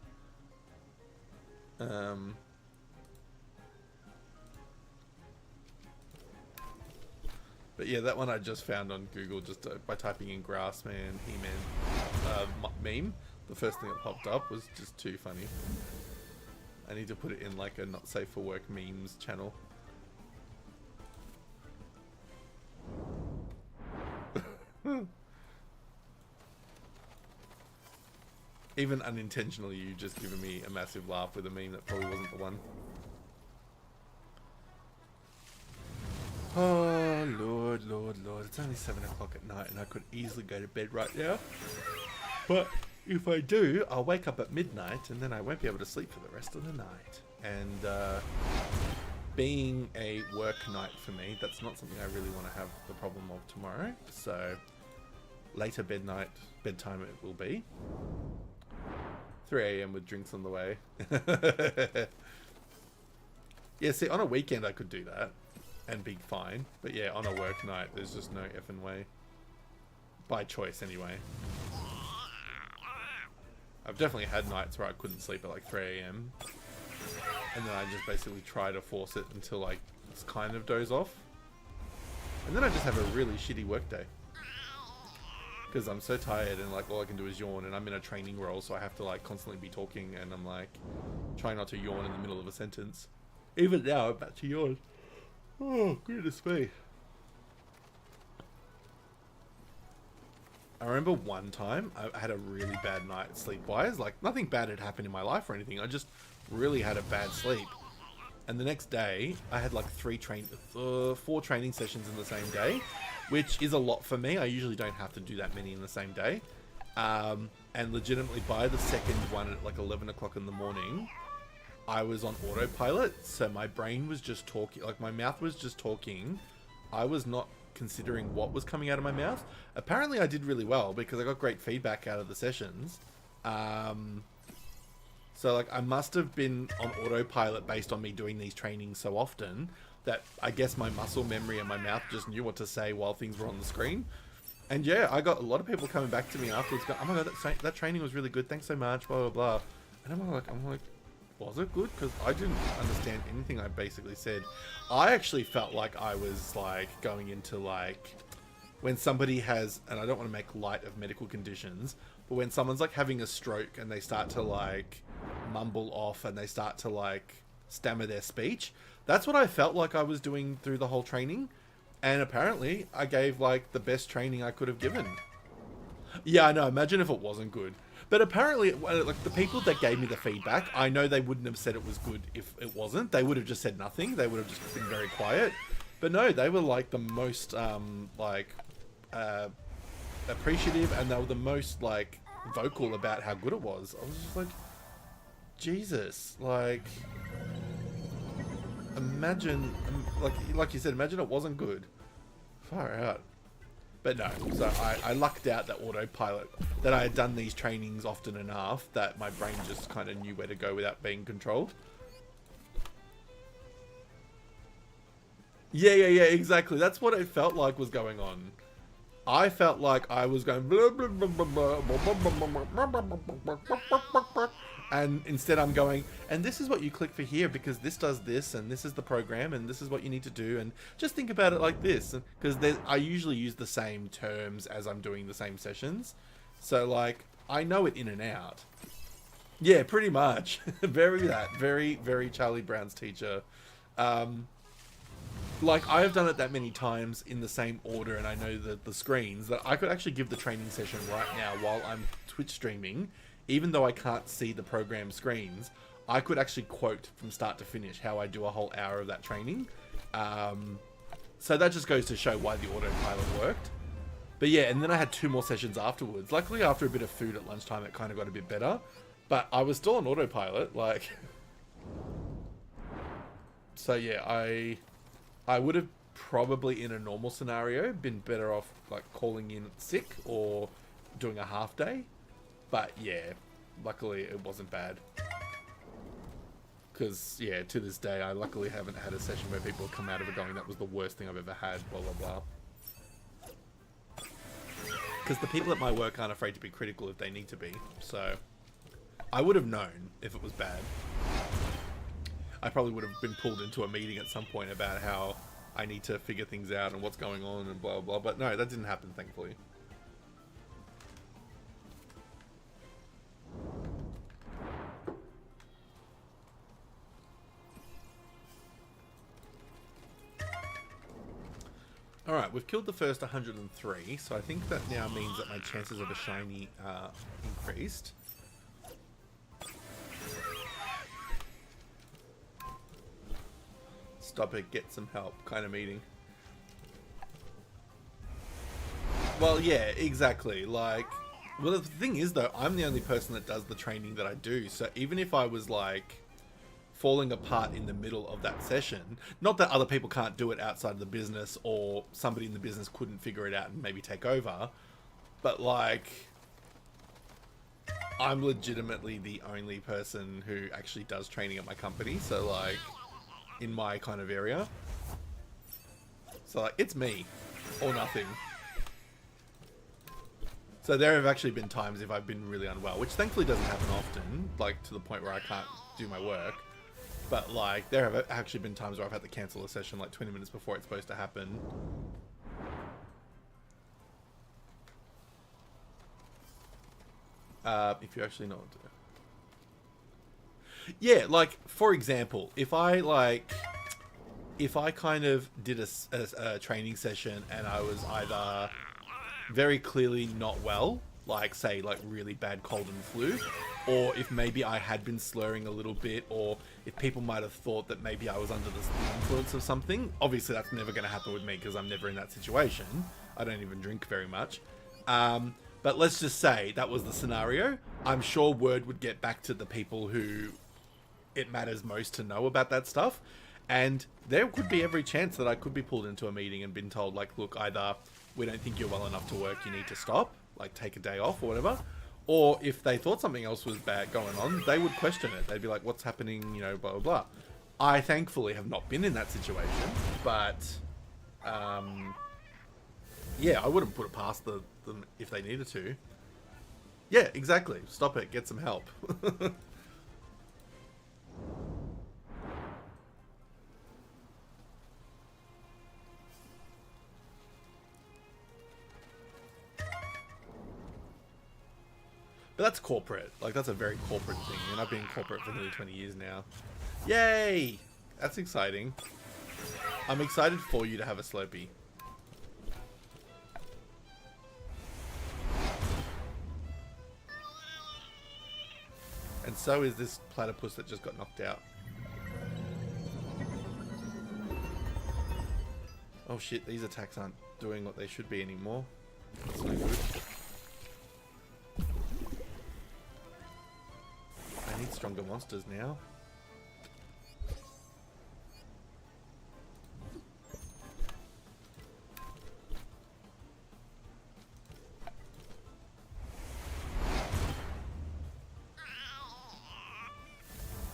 But yeah, that one I just found on Google just by typing in Grassman, He-Man meme. The first thing that popped up was just too funny. I need to put it in like a not safe for work memes channel. Even unintentionally, you just given me a massive laugh with a meme that probably wasn't the one. Oh, Lord, Lord, Lord. It's only 7 o'clock at night and I could easily go to bed right now. But if I do, I'll wake up at midnight and then I won't be able to sleep for the rest of the night. And being a work night for me, that's not something I really want to have the problem of tomorrow. So later bedtime it will be. 3 a.m. with drinks on the way. Yeah, see, on a weekend I could do that and be fine. But yeah, on a work night, there's just no effing way. By choice, anyway. I've definitely had nights where I couldn't sleep at like 3 a.m. And then I just basically try to force it until like it's kind of doze off. And then I just have a really shitty work day. Because I'm so tired and like all I can do is yawn, and I'm in a training role, so I have to like constantly be talking, and I'm like trying not to yawn in the middle of a sentence. Even now, I'm about to yawn. Oh, goodness me. I remember one time I had a really bad night sleep-wise. Like nothing bad had happened in my life or anything. I just really had a bad sleep. And the next day, I had like 4 training sessions in the same day, which is a lot for me. I usually don't have to do that many in the same day. And legitimately, by the second one at like 11 o'clock in the morning, I was on autopilot. So my brain was just talking, like my mouth was just talking. I was not considering what was coming out of my mouth. Apparently, I did really well because I got great feedback out of the sessions. So like I must have been on autopilot based on me doing these trainings so often that I guess my muscle memory and my mouth just knew what to say while things were on the screen. And yeah, I got a lot of people coming back to me afterwards going, oh my god, that training was really good, thanks so much, blah, blah, blah. And I'm like, was it good? Because I didn't understand anything I basically said. I actually felt like I was like going into like when somebody has, and I don't want to make light of medical conditions, but when someone's like having a stroke and they start to like mumble off and they start to like stammer their speech, that's what I felt like I was doing through the whole training. And apparently I gave like the best training I could have given. Yeah, I know. Imagine if it wasn't good. But apparently, like the people that gave me the feedback, I know they wouldn't have said it was good if it wasn't. They would have just said nothing. They would have just been very quiet. But no, they were like the most appreciative, and they were the most like vocal about how good it was. I was just like, Jesus, like, imagine, like you said, imagine it wasn't good. Far out. But no, so I lucked out that autopilot, that I had done these trainings often enough that my brain just kind of knew where to go without being controlled. Yeah, exactly. That's what it felt like was going on. I felt like I was going blah, blah, blah, blah, blah, and instead I'm going, and this is what you click for here because this does this, and this is the program, and this is what you need to do, and just think about it like this, because I usually use the same terms as I'm doing the same sessions, so like I know it in and out. Yeah, pretty much. Very Charlie Brown's teacher. Like, I have done it that many times in the same order, and I know the screens, that I could actually give the training session right now while I'm Twitch streaming, even though I can't see the program screens. I could actually quote from start to finish how I do a whole hour of that training. So that just goes to show why the autopilot worked. But yeah, and then I had 2 more sessions afterwards. Luckily, after a bit of food at lunchtime, it kind of got a bit better. But I was still on autopilot, like... So yeah, I would have probably, in a normal scenario, been better off like calling in sick or doing a half day. But yeah, luckily it wasn't bad. Because yeah, to this day, I luckily haven't had a session where people come out of it going, that was the worst thing I've ever had, blah, blah, blah. Because the people at my work aren't afraid to be critical if they need to be. So I would have known if it was bad. I probably would have been pulled into a meeting at some point about how I need to figure things out and what's going on and blah, blah, blah. But no, that didn't happen, thankfully. Alright, we've killed the first 103, so I think that now means that my chances of a shiny are increased. Stop it, get some help kind of meeting. Well, yeah, exactly. Like, well, the thing is, though, I'm the only person that does the training that I do. So even if I was, like, falling apart in the middle of that session, not that other people can't do it outside of the business or somebody in the business couldn't figure it out and maybe take over, but, like, I'm legitimately the only person who actually does training at my company. So, like, in my kind of area. So, like, it's me or nothing. So there have actually been times if I've been really unwell, which thankfully doesn't happen often, like to the point where I can't do my work. But like, there have actually been times where I've had to cancel a session like 20 minutes before it's supposed to happen. If you actually know what to do. Yeah, like, for example, if I kind of did a training session and I was either very clearly not well, like, say, like, really bad cold and flu, or if maybe I had been slurring a little bit, or if people might have thought that maybe I was under the influence of something, obviously that's never going to happen with me because I'm never in that situation. I don't even drink very much. But let's just say that was the scenario. I'm sure word would get back to the people who it matters most to know about that stuff. And there could be every chance that I could be pulled into a meeting and been told, like, look, either we don't think you're well enough to work, you need to stop, like take a day off or whatever. Or if they thought something else was bad going on, they would question it. They'd be like, what's happening, you know, blah, blah, blah. I thankfully have not been in that situation, but, Yeah, I wouldn't put it past them if they needed to. Yeah, exactly. Stop it. Get some help. But that's corporate. Like, that's a very corporate thing. And I've been in corporate for nearly 20 years now. Yay! That's exciting. I'm excited for you to have a Slurpee. And so is this platypus that just got knocked out. Oh shit, these attacks aren't doing what they should be anymore. That's no good. I need stronger monsters now.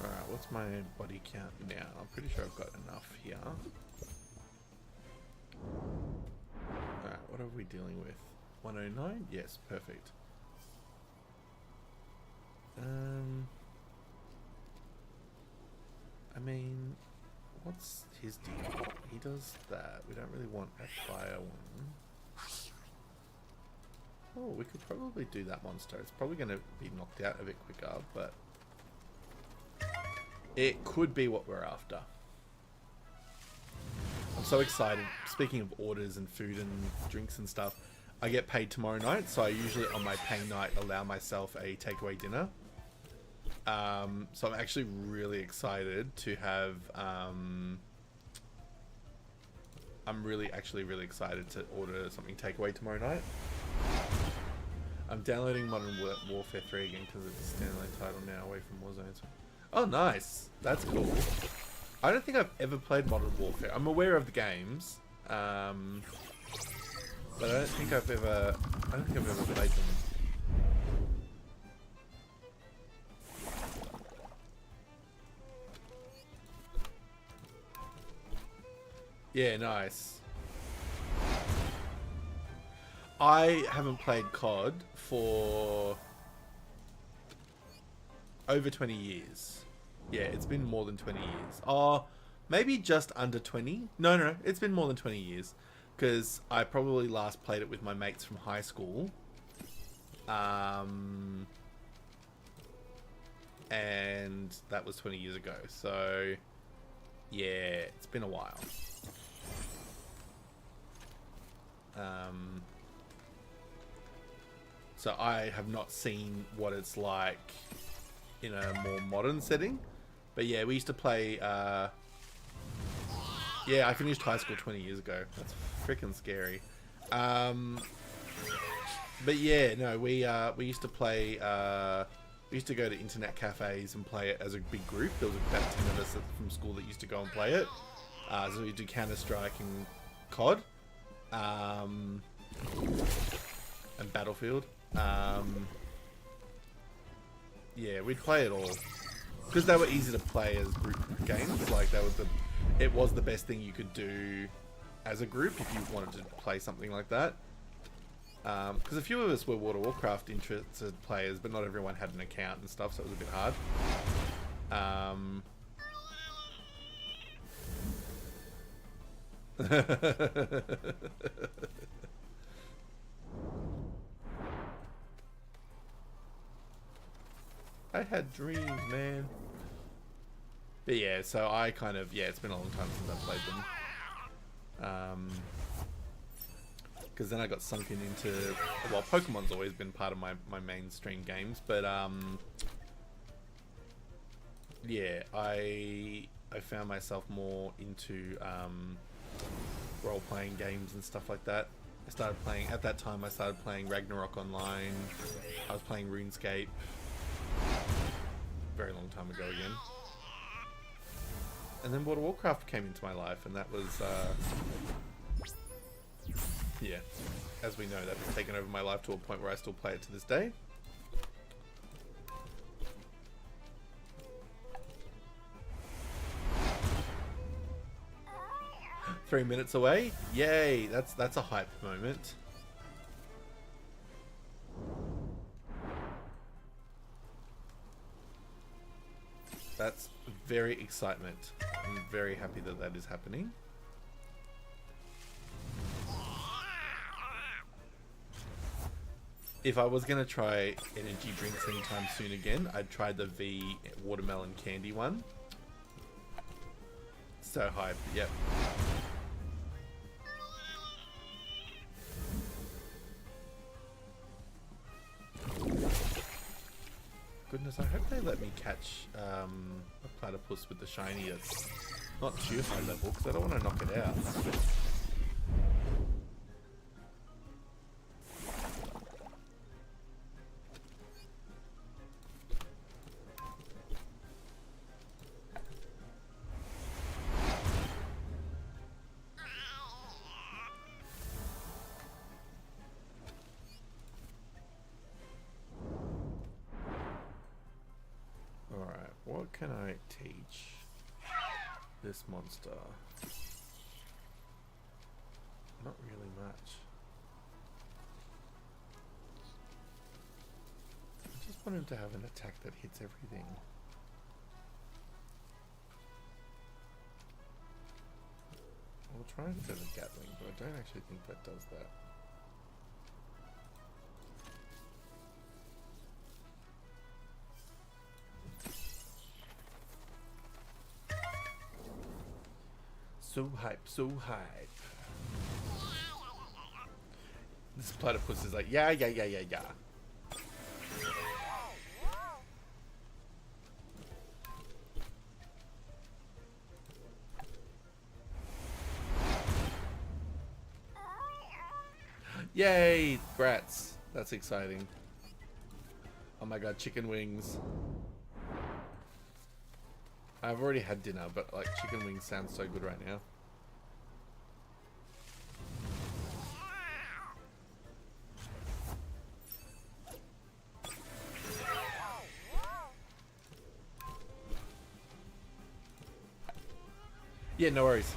Alright, what's my body count now? I'm pretty sure I've got enough here. Alright, what are we dealing with? 109? Yes, perfect. I mean, what's his deal? He does that. We don't really want a fire one. Oh, we could probably do that monster. It's probably going to be knocked out a bit quicker, but it could be what we're after. I'm so excited. Speaking of orders and food and drinks and stuff, I get paid tomorrow night, so I usually on my pay night allow myself a takeaway dinner. So I'm actually really excited to have, I'm really excited to order something takeaway tomorrow night. I'm downloading Modern Warfare 3 again because it's a standalone title now away from Warzone. Oh, nice. That's cool. I don't think I've ever played Modern Warfare. I'm aware of the games, but I don't think I've ever played them. Yeah, nice. I haven't played COD for over 20 years. Yeah, it's been more than 20 years. Oh, maybe just under 20. No, it's been more than 20 years. Because I probably last played it with my mates from high school. And that was 20 years ago. So, yeah, it's been a while. So I have not seen what it's like in a more modern setting. But yeah, we used to play... yeah, I finished high school 20 years ago. That's freaking scary. But yeah, no, we used to play... we used to go to internet cafes and play it as a big group. There was about 10 of us from school that used to go and play it. So we do Counter-Strike and COD. And Battlefield. Yeah, we'd play it all because they were easy to play as group games. Like it was the best thing you could do as a group if you wanted to play something like that. Because a few of us were World of Warcraft interested players, but not everyone had an account and stuff, so it was a bit hard. I had dreams, man. But yeah, so I kind of, yeah, it's been a long time since I played them. Because then I got sunken into, well, Pokemon's always been part of my mainstream games, but yeah, I found myself more into role-playing games and stuff like that. I started playing, at that time I started playing Ragnarok Online. I was playing RuneScape. Very long time ago again. And then World of Warcraft came into my life, and that was, yeah, as we know, that's taken over my life to a point where I still play it to this day. 3 minutes away. Yay! That's a hype moment. That's very excitement. I'm very happy that that is happening. If I was going to try energy drinks anytime soon again, I'd try the V watermelon candy one. So hype, yep. Goodness, I hope they let me catch a platypus with the shiny that's not too high level, because I don't want to knock it out. Alright, what can I teach this monster? Not really much. I just want him to have an attack that hits everything. I'll try and set a Gatling, but I don't actually think that does that. So hype, so hype. This platypus is like, yeah. Yay, brats. That's exciting. Oh my god, chicken wings. I've already had dinner, but like chicken wings sounds so good right now. Yeah, no worries.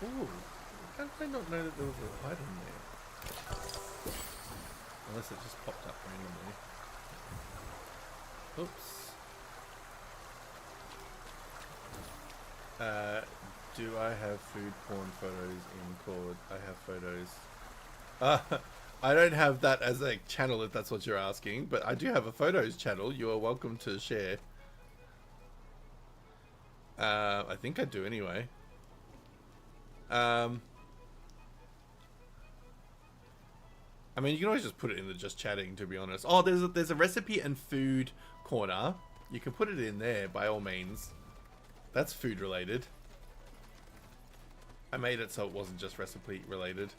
Ooh, how did I not know that there was a item there? Unless it just popped up randomly. Oops. Do I have food porn photos in Cord? I have photos. I don't have that as a channel if that's what you're asking, but I do have a photos channel. You are welcome to share. I think I do anyway. I mean, you can always just put it in the just chatting, to be honest. Oh, there's a recipe and food corner. You can put it in there by all means. That's food related. I made it so it wasn't just recipe related.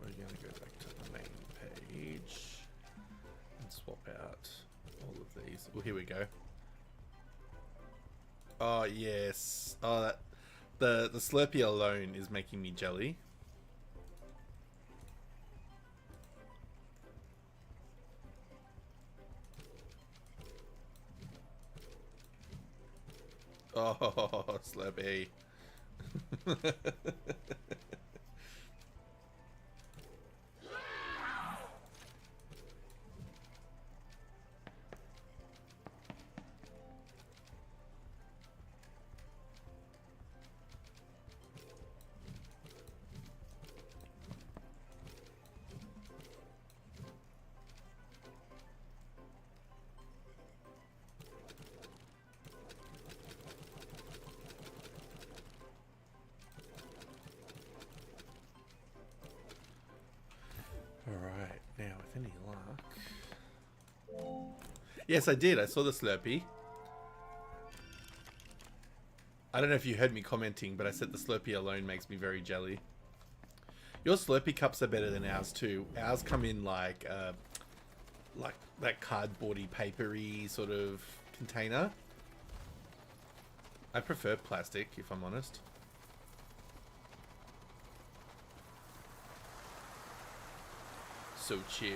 We're gonna go back to the main page and swap out all of these. Oh, here we go. Oh yes. Oh, that the Slurpee alone is making me jelly. Oh, Slurpee. Alright, now with any luck... Yes, I did. I saw the Slurpee. I don't know if you heard me commenting, but I said the Slurpee alone makes me very jelly. Your Slurpee cups are better than ours too. Ours come in like that cardboardy, papery sort of container. I prefer plastic, if I'm honest. So chill.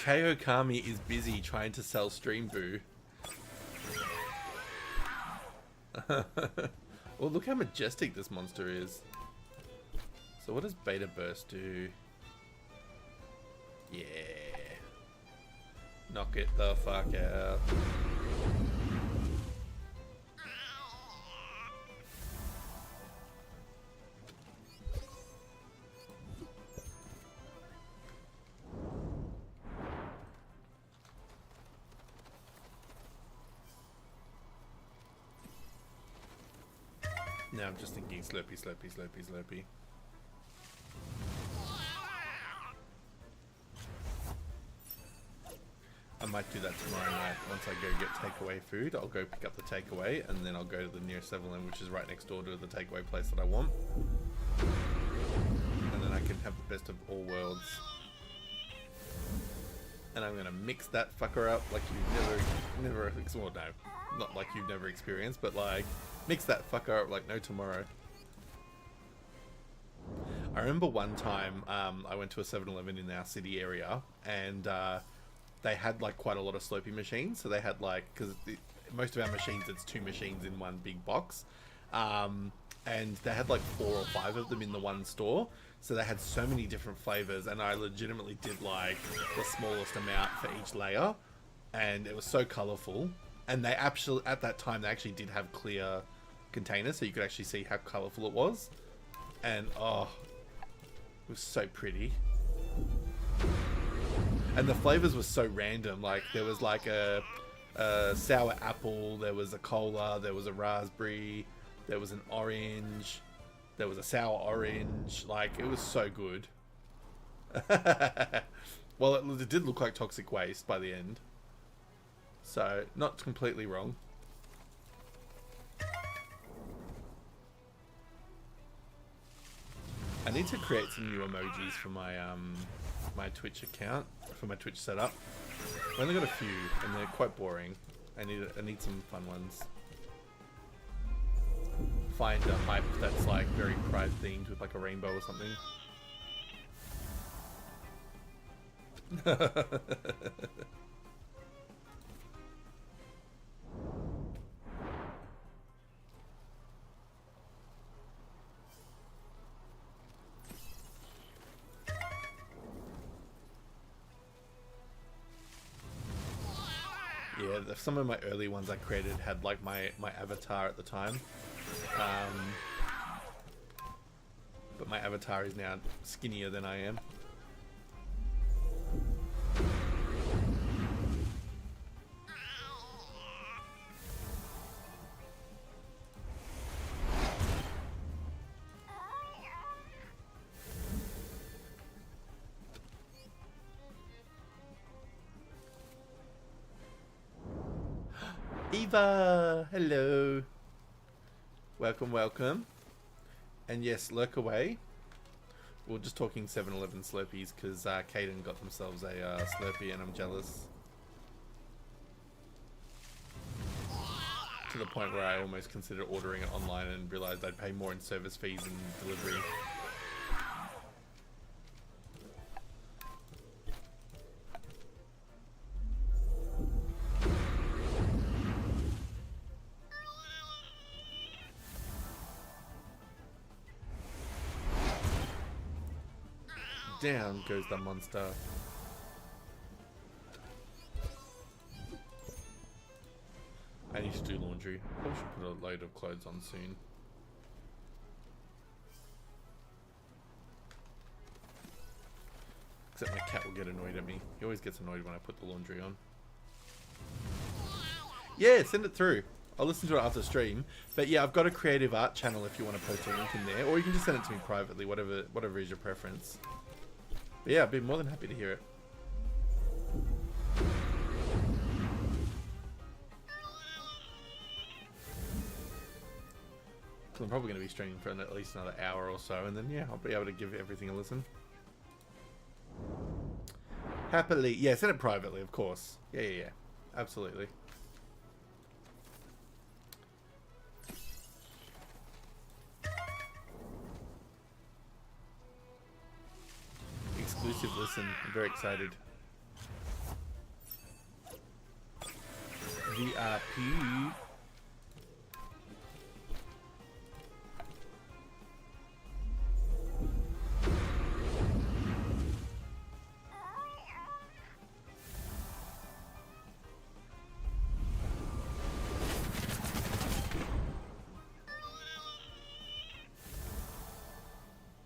KO Kami is busy trying to sell Stream Boo. Well, look how majestic this monster is. So what does Beta Burst do? Yeah. Knock it the fuck out. Now I'm just thinking Slurpee, Slurpee, Slurpee, Slurpee. I might do that tomorrow night. Once I go get takeaway food, I'll go pick up the takeaway and then I'll go to the nearest 7-Eleven, which is right next door to the takeaway place that I want. And then I can have the best of all worlds. And I'm gonna mix that fucker up like you've never, well, no, not like you've never experienced, but like, mix that fucker up like no tomorrow. I remember one time I went to a 7-Eleven in our city area and they had like quite a lot of Slurpee machines. So they had like, because most of our machines, it's 2 machines in one big box. And they had like 4 or 5 of them in the one store. So they had so many different flavors and I legitimately did like the smallest amount for each layer. And it was so colorful. And they actually, at that time, they actually did have clear containers so you could actually see how colorful it was. And oh, it was so pretty. And the flavors were so random. Like there was like a sour apple, there was a cola, there was a raspberry, there was an orange, there was a sour orange. Like it was so good. Well, it did look like toxic waste by the end. So, not completely wrong. I need to create some new emojis for my my Twitch account, for my Twitch setup. I've only got a few, and they're quite boring. I need some fun ones. Find a hype that's like very pride themed with like a rainbow or something. Yeah, some of my early ones I created had like my avatar at the time. But my avatar is now skinnier than I am. Eva, hello. Welcome, welcome. And yes, lurk away. We are just talking 7-Eleven Slurpees because Caden got themselves a Slurpee and I'm jealous. To the point where I almost considered ordering it online and realized I'd pay more in service fees and delivery. Down goes the monster. I need to do laundry. Probably should put a load of clothes on soon. Except my cat will get annoyed at me. He always gets annoyed when I put the laundry on. Yeah, send it through. I'll listen to it after stream. But yeah, I've got a creative art channel if you want to post a link in there. Or you can just send it to me privately, whatever is your preference. But yeah, I'd be more than happy to hear it. So I'm probably going to be streaming for at least another hour or so. And then yeah, I'll be able to give everything a listen. Happily. Yeah, send it privately, of course. Yeah. Absolutely. Exclusive listen. I'm very excited. VIP.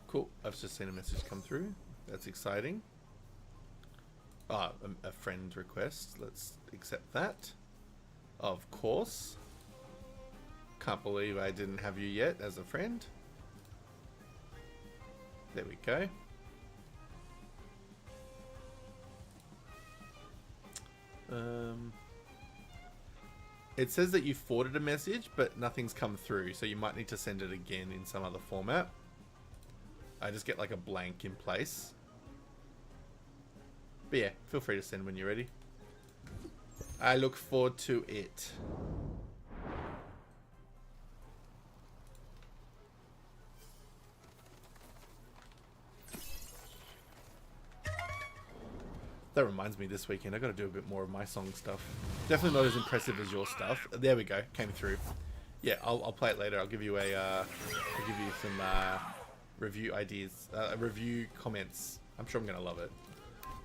Cool. I've just seen a message come through. That's exciting. Ah, a friend request. Let's accept that. Of course. Can't believe I didn't have you yet as a friend. There we go. It says that you forwarded a message, but nothing's come through, so you might need to send it again in some other format. I just get like a blank in place. But yeah, feel free to send when you're ready. I look forward to it. That reminds me, this weekend I got to do a bit more of my song stuff. Definitely not as impressive as your stuff. There we go, came through. Yeah, I'll play it later. I'll give you some review ideas, review comments. I'm sure I'm gonna love it.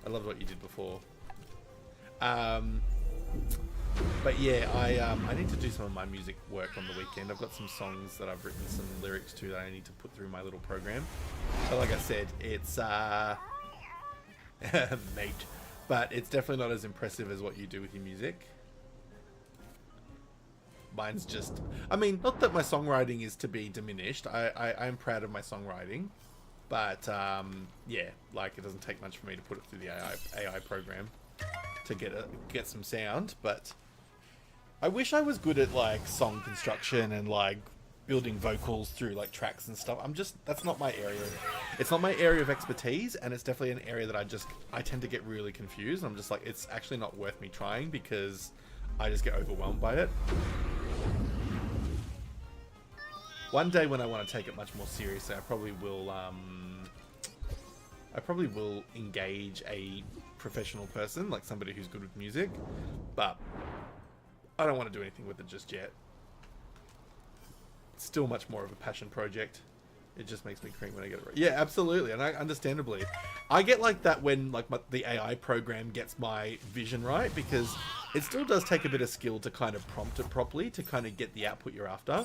I loved what you did before. But yeah, I need to do some of my music work on the weekend. I've got some songs that I've written some lyrics to that I need to put through my little program. But like I said, it's mate. But it's definitely not as impressive as what you do with your music. Mine's just... I mean, not that my songwriting is to be diminished. I'm proud of my songwriting. But, yeah, like, it doesn't take much for me to put it through the AI program to get some sound. But I wish I was good at, like, song construction and, like, building vocals through, like, tracks and stuff. That's not my area. It's not my area of expertise, and it's definitely an area that I tend to get really confused. I'm just like, it's actually not worth me trying because I just get overwhelmed by it. One day when I want to take it much more seriously, I probably will engage a professional person, like somebody who's good with music, but I don't want to do anything with it just yet. It's still much more of a passion project. It just makes me cream when I get it right. Yeah, absolutely, and understandably. I get like that when like the AI program gets my vision right, because it still does take a bit of skill to kind of prompt it properly to kind of get the output you're after.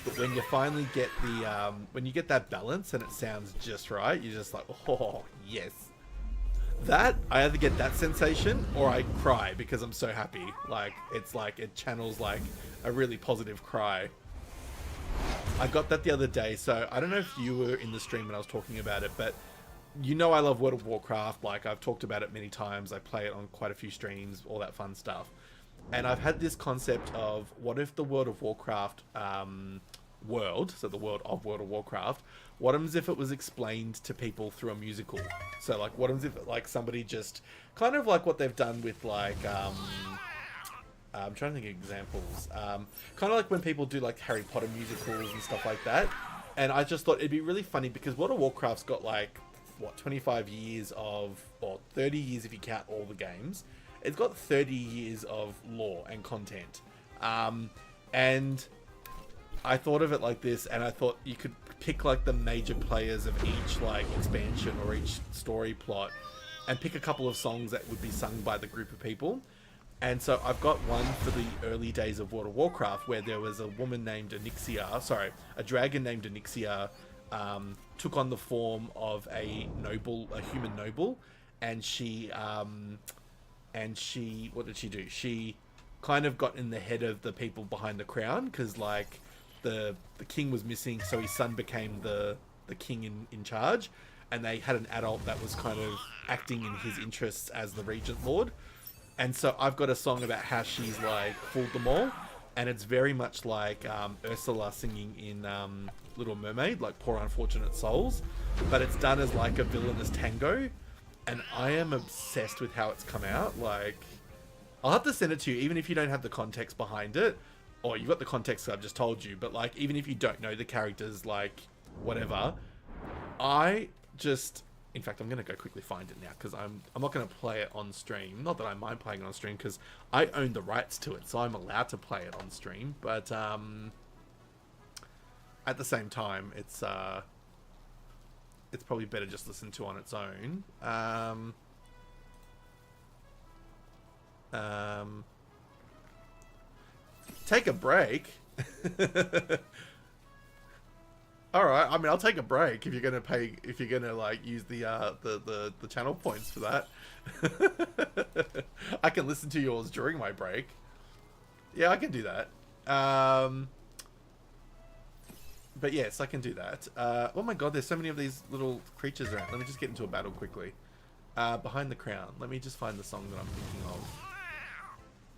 But when you finally get the, when you get that balance and it sounds just right, you're just like, oh, yes. That, I either get that sensation or I cry because I'm so happy. Like, it's like, it channels like a really positive cry. I got that the other day, so I don't know if you were in the stream when I was talking about it, but you know I love World of Warcraft. Like, I've talked about it many times. I play it on quite a few streams, all that fun stuff. And I've had this concept of, what if the World of Warcraft world, so the world of World of Warcraft, what happens if it was explained to people through a musical? So like, what happens if like somebody just kind of like what they've done with like I'm trying to think of examples. Kind of like when people do like Harry Potter musicals and stuff like that. And I just thought it'd be really funny because World of Warcraft's got like, what, 25 years of, or 30 years if you count all the games. It's got 30 years of lore and content. And I thought of it like this, and I thought you could pick like the major players of each like expansion or each story plot and pick a couple of songs that would be sung by the group of people. And so I've got one for the early days of World of Warcraft where there was a woman named Onyxia, sorry, a dragon named Onyxia, took on the form of a noble, a human noble, and she, what did she do? She kind of got in the head of the people behind the crown because like the king was missing, so his son became the king in charge, and they had an adult that was kind of acting in his interests as the regent lord. And so I've got a song about how she's like fooled them all, and it's very much like Ursula singing in Little Mermaid, like Poor Unfortunate Souls, but it's done as like a villainous tango, and I am obsessed with how it's come out. Like, I'll have to send it to you, even if you don't have the context behind it, or you've got the context I've just told you, but like, even if you don't know the characters, like, whatever, in fact, I'm going to go quickly find it now because I'm not going to play it on stream. Not that I mind playing it on stream because I own the rights to it, so I'm allowed to play it on stream. But at the same time, it's probably better just listen to on its own. Take a break. All right. I mean, I'll take a break if you're gonna pay. If you're gonna like use the channel points for that. I can listen to yours during my break. Yeah, I can do that. But yes, I can do that. Oh my god, there's so many of these little creatures around. Let me just get into a battle quickly. Behind the crown. Let me just find the song that I'm thinking of.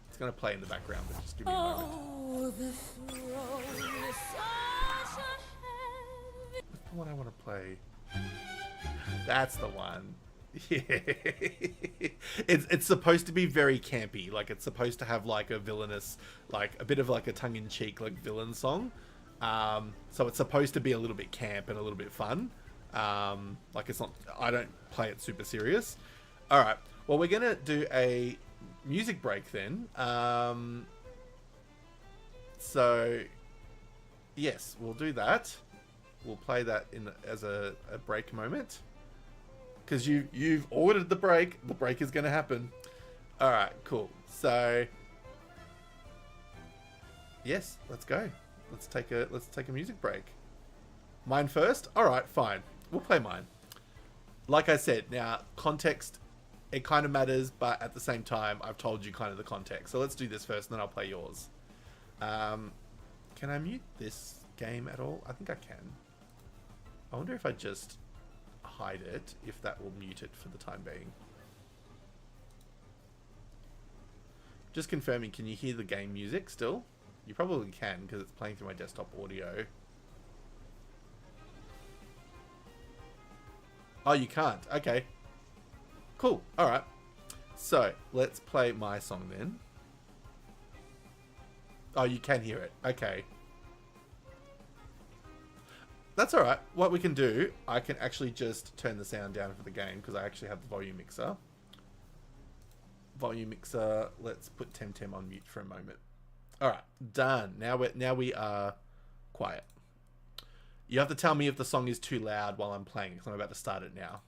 It's gonna play in the background, but just give me a moment. Oh, the throne is such a What's the one I want to play? That's the one. Yeah. It's supposed to be very campy. Like, it's supposed to have like a villainous, like a bit of like a tongue-in-cheek like villain song. So it's supposed to be a little bit camp and a little bit fun. Like, it's not, I don't play it super serious. All right. Well, we're going to do a music break then. So yes, we'll do that. We'll play that as a break moment. Because you've ordered the break. The break is going to happen. All right, cool. So yes, let's go. Let's take a music break. Mine first? All right, fine. We'll play mine. Like I said, now context, it kind of matters, but at the same time, I've told you kind of the context. So let's do this first, and then I'll play yours. Can I mute this game at all? I think I can. I wonder if I just hide it, if that will mute it for the time being. Just confirming, can you hear the game music still? You probably can, because it's playing through my desktop audio. Oh, you can't. Okay. Cool. Alright. So, let's play my song then. Oh, you can hear it. Okay. That's alright. What we can do, I can actually just turn the sound down for the game, because I actually have the volume mixer. Volume mixer. Let's put Temtem on mute for a moment. Alright. Done. Now we are quiet. You have to tell me if the song is too loud while I'm playing, because I'm about to start it now.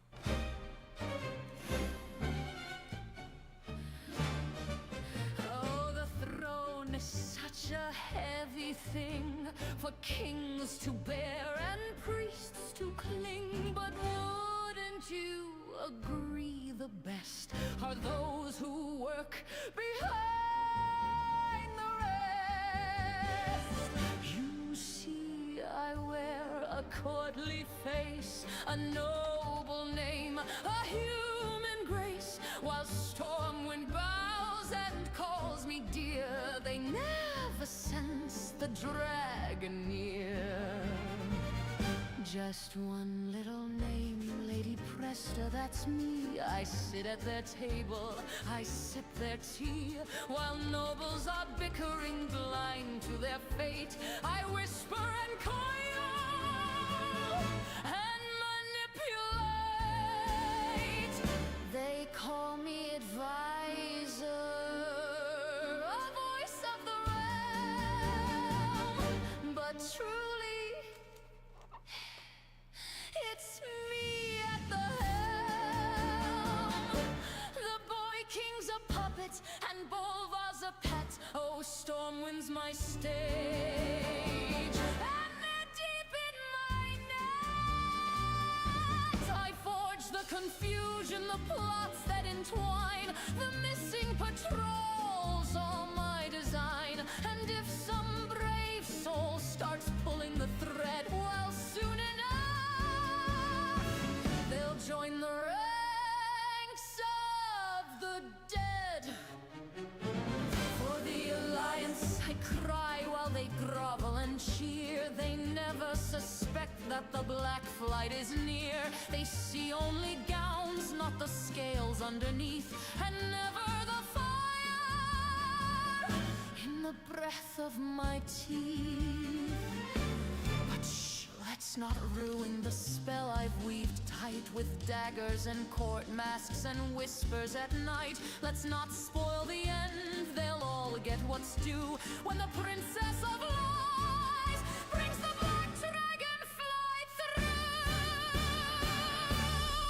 Oh, the throne is such a heavy thing for kings to bear and priests to cling. But wouldn't you agree the best are those who work behind the rest? You see, I wear a courtly face, a noble name, a human grace, while Stormwind bows and calls me dear. They never sense the dragon near. Just one little name, Lady Presta, that's me. I sit at their table, I sip their tea, while nobles are bickering blind to their fate. I whisper and coil and manipulate. They call me advisor, a voice of the realm, but truly it's me at the helm. The boy king's a puppet and Bolvar's a pet. Oh, Stormwind's my stage, and they're deep in my net. I forge the confusion, the plots that entwine, the missing patrols, all my design. And if some brave soul starts pulling the thread, well, soon enough they'll join the ranks of the dead. For the Alliance I cry while they grovel and cheer. They never suspect that the Black Flight is near. They see only gowns, not the scales underneath, and never the fire in the breath of my teeth. But shh, let's not ruin the spell I've weaved tight with daggers and court masks and whispers at night. Let's not spoil the end, they'll all get what's due when the Princess of Lies brings the black dragonfly through.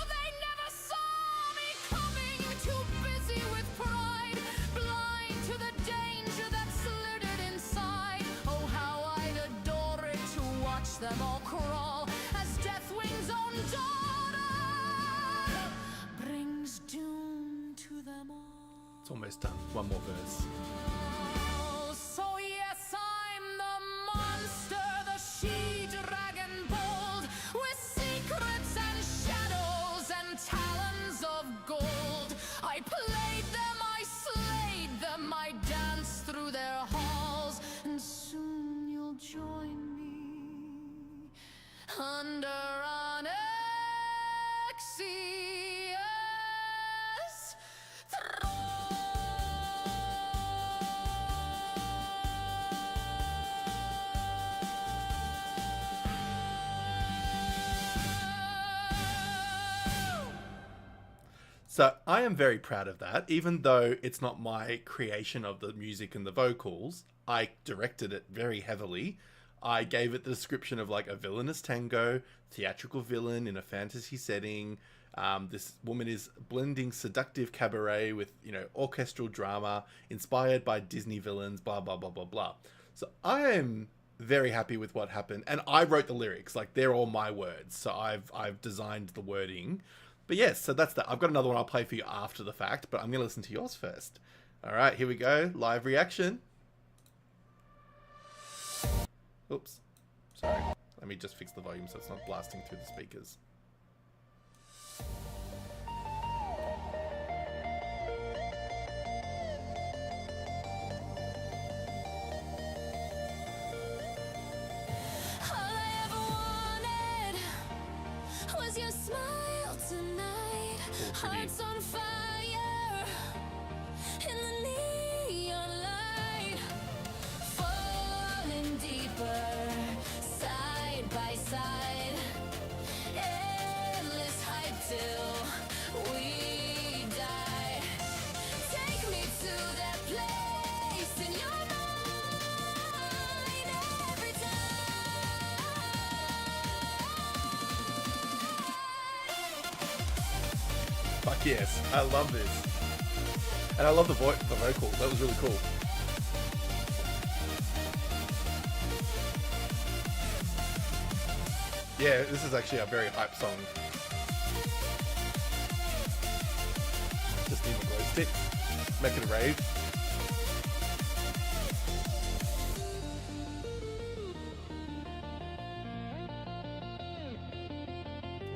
They never saw me coming, too busy with pride, blind to the danger that slithered inside. Oh, how I'd adore it to watch them all crawl as Deathwing's own daughter brings doom to them all. It's almost done. One more verse. So yes, I'm the monster, the she-dragon bold, with secrets and shadows and talons of gold. I played them, I slayed them, I danced through their halls, and soon you'll join me under an Axios throne. So I am very proud of that, even though it's not my creation of the music and the vocals. I directed it very heavily. I gave it the description of like a villainous tango, theatrical villain in a fantasy setting. This woman is blending seductive cabaret with, you know, orchestral drama inspired by Disney villains, blah, blah, blah, blah, blah. So I am very happy with what happened. And I wrote the lyrics, like they're all my words. So I've designed the wording. But yes, so that's that. I've got another one I'll play for you after the fact, but I'm going to listen to yours first. All right, here we go. Live reaction. Oops. Sorry. Let me just fix the volume so it's not blasting through the speakers. All I ever wanted was your smile tonight. pretty. Hearts on fire in the neon light, falling deeper, side by side. Endless hype till we die. Take me to that place in your mind every time. Fuck yes, I love this. And I love the vocals, that was really cool. Yeah, this is actually a very hype song. Just need a glow stick, make it a rave.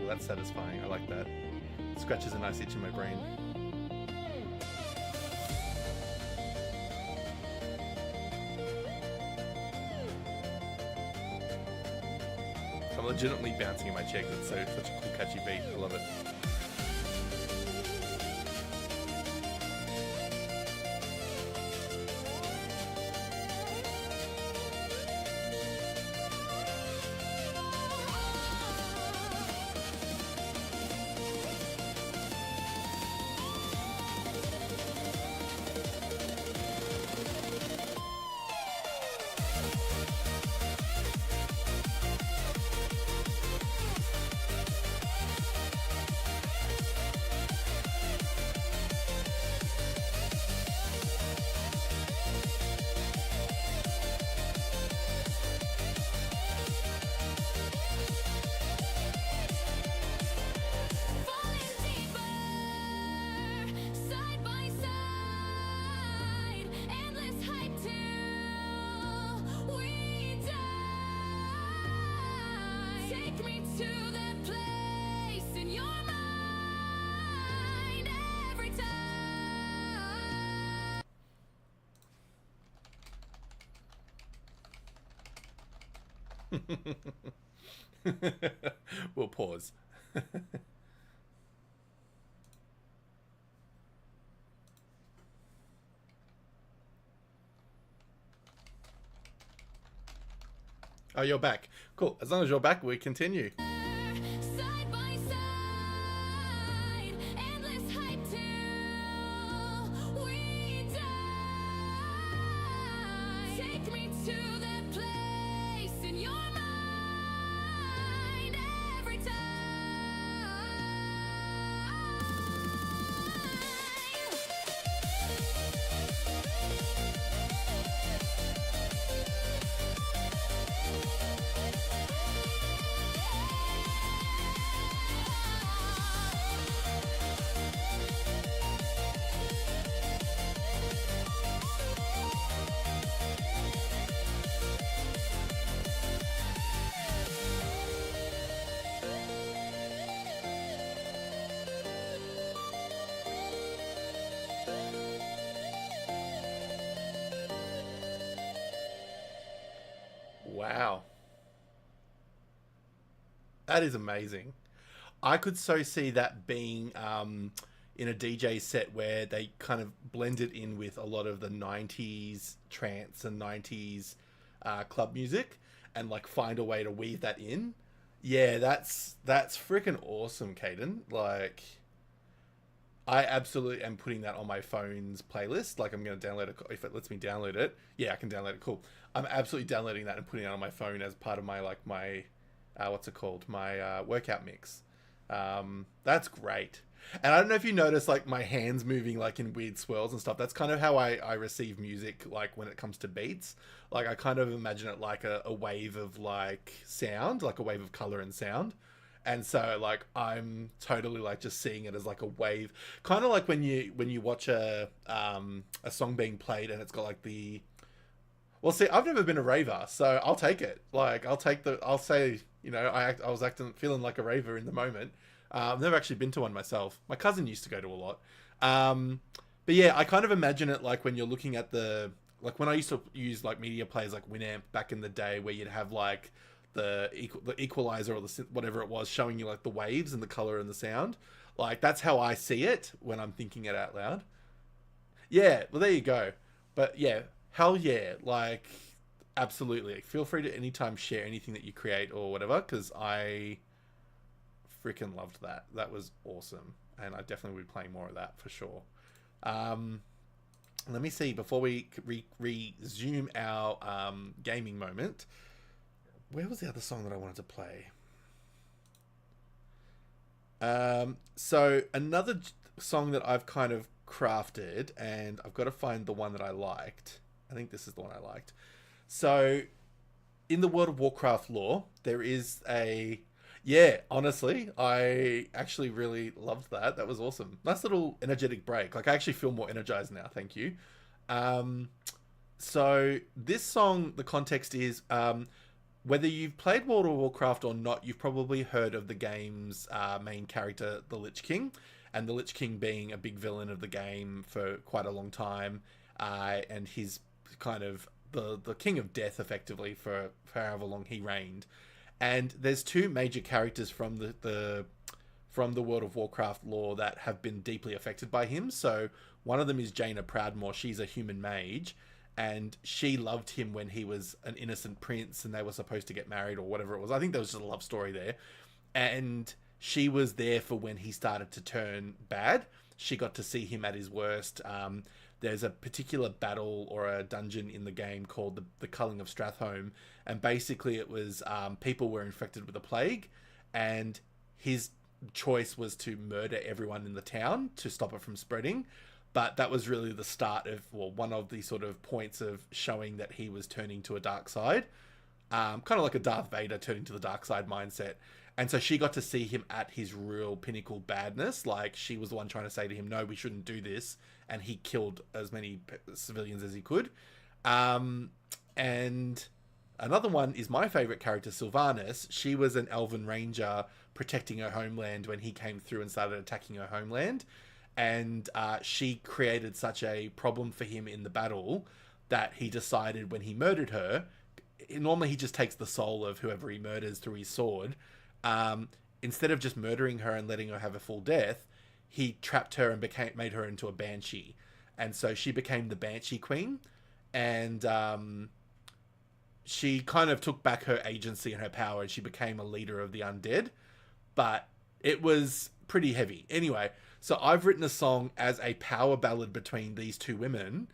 Ooh, that's satisfying, I like that. Scratches a nice itch in my brain. Some of the legitimately bouncing in my chair because it's such a cool, catchy beat. I love it. We'll pause. Oh, you're back. Cool. As long as you're back, we continue. Side by side, endless hype till we die. Take me to that place in your mind every time. Wow. That is amazing. I could so see that being in a DJ set where they kind of blend it in with a lot of the 90s trance and 90s club music and like find a way to weave that in. Yeah, that's freaking awesome, Caden. Like, I absolutely am putting that on my phone's playlist. Like, I'm going to download it if it lets me download it. Yeah, I can download it. Cool. I'm absolutely downloading that and putting it on my phone as part of my what's it called? My workout mix. That's great. And I don't know if you notice like my hands moving like in weird swirls and stuff. That's kind of how I receive music, like when it comes to beats. Like I kind of imagine it like a wave of like sound, like a wave of color and sound. And so like I'm totally like just seeing it as like a wave, kind of like when you watch a song being played and it's got like the, well, see, I've never been a raver, so I'll take it. Like I'll say, you know, I was feeling like a raver in the moment. I've never actually been to one myself. My cousin used to go to a lot. But yeah, I kind of imagine it like when you're looking at like when I used to use like media players like Winamp back in the day, where you'd have like the equalizer or the whatever it was showing you like the waves and the color and the sound. Like that's how I see it when I'm thinking it out loud. Yeah, well there you go. But yeah, hell yeah, like absolutely. Feel free to anytime share anything that you create or whatever, because I freaking loved that. That was awesome, and I definitely will be playing more of that for sure. Let me see before we resume our gaming moment. Where was the other song that I wanted to play? So another song that I've kind of crafted, and I've got to find the one that I liked. I think this is the one I liked. So in the World of Warcraft lore, there is a... Yeah, honestly, I actually really loved that. That was awesome. Nice little energetic break. Like, I actually feel more energized now. Thank you. So this song, the context is... whether you've played World of Warcraft or not, you've probably heard of the game's main character, the Lich King, and the Lich King being a big villain of the game for quite a long time, and he's kind of the King of Death, effectively, for however long he reigned. And there's two major characters from the World of Warcraft lore that have been deeply affected by him. So one of them is Jaina Proudmoore. She's a human mage, and she loved him when he was an innocent prince and they were supposed to get married or whatever it was. I think there was just a love story there. And she was there for when he started to turn bad. She got to see him at his worst. There's a particular battle or a dungeon in the game called the Culling of Stratholme. And basically it was people were infected with a plague, and his choice was to murder everyone in the town to stop it from spreading. But that was really the start of, well, one of the sort of points of showing that he was turning to a dark side. Kind of like a Darth Vader turning to the dark side mindset. And so she got to see him at his real pinnacle badness. Like, she was the one trying to say to him, no, we shouldn't do this. And he killed as many civilians as he could. And another one is my favorite character, Sylvanas. She was an elven ranger protecting her homeland when he came through and started attacking her homeland. And she created such a problem for him in the battle that he decided when he murdered her, normally he just takes the soul of whoever he murders through his sword. Instead of just murdering her and letting her have a full death, he trapped her and made her into a banshee. And so she became the Banshee Queen. And she kind of took back her agency and her power, and she became a leader of the undead. But it was pretty heavy. Anyway, so I've written a song as a power ballad between these two women,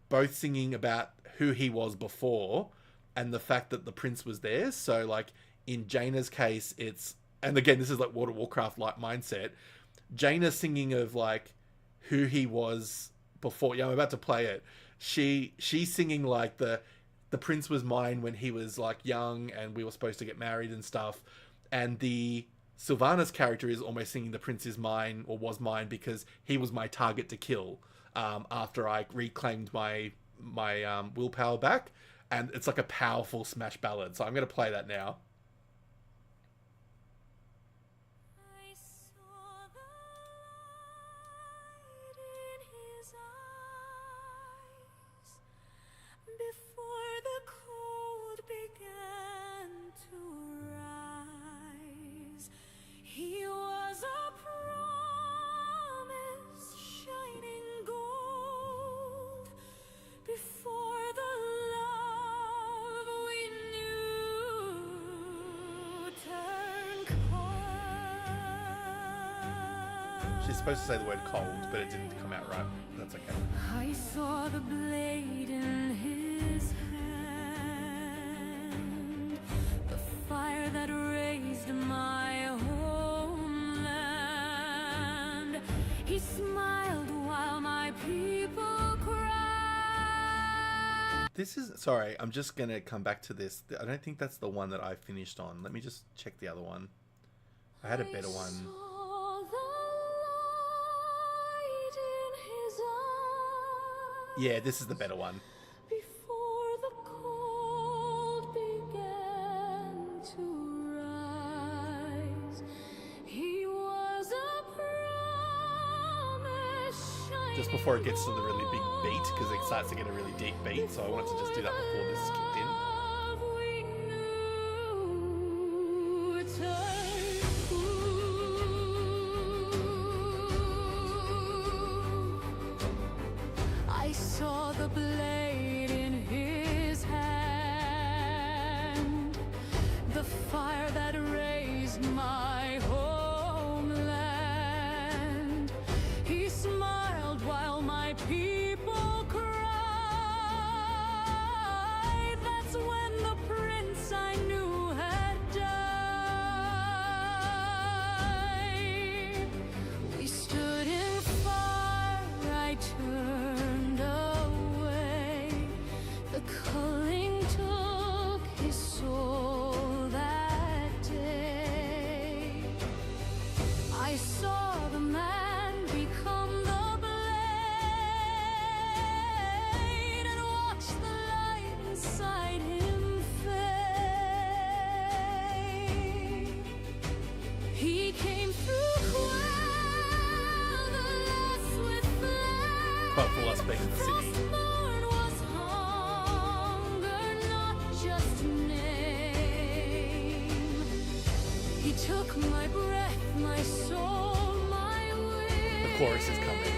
both singing about who he was before and the fact that the prince was there. So like in Jaina's case, it's, and again, this is like World of Warcraft like mindset, Jaina singing of like who he was before. Yeah, I'm about to play it. She's singing like the prince was mine when he was like young and we were supposed to get married and stuff. And the Sylvanas character is almost singing the prince is mine or was mine because he was my target to kill after I reclaimed my willpower back. And it's like a powerful smash ballad. So I'm going to play that now. I saw the light in his eyes before the cold began to rise. He was a promise shining gold before the love we knew turned cold. She's supposed to say the word cold, but it didn't come out right. That's okay. I saw the blade in his hand, the fire that raised my homeland. He smiled while my people cried. This is, sorry, I'm just going to come back to this. I don't think that's the one that I finished on. Let me just check the other one. I had a better one. Saw the light in his eyes. Yeah, this is the better one. Before the cold began to rise, he was a promise shining Just before it gets to the really big beat, because it starts to get a really deep beat. So I wanted to just do that before this kicked in. love we knew turned cold. I saw the blade in his hand, the fire that raised my homeland. He smiled while my people cried. That's when the prince I knew had died. We stood in fire, I turned away. The culling took his soul that day. I saw the man become the blade and watched the light inside him fade. He came through quell the lust with flame. Quell the lust being in the city. Frostborn was hunger, not just name. chorus is coming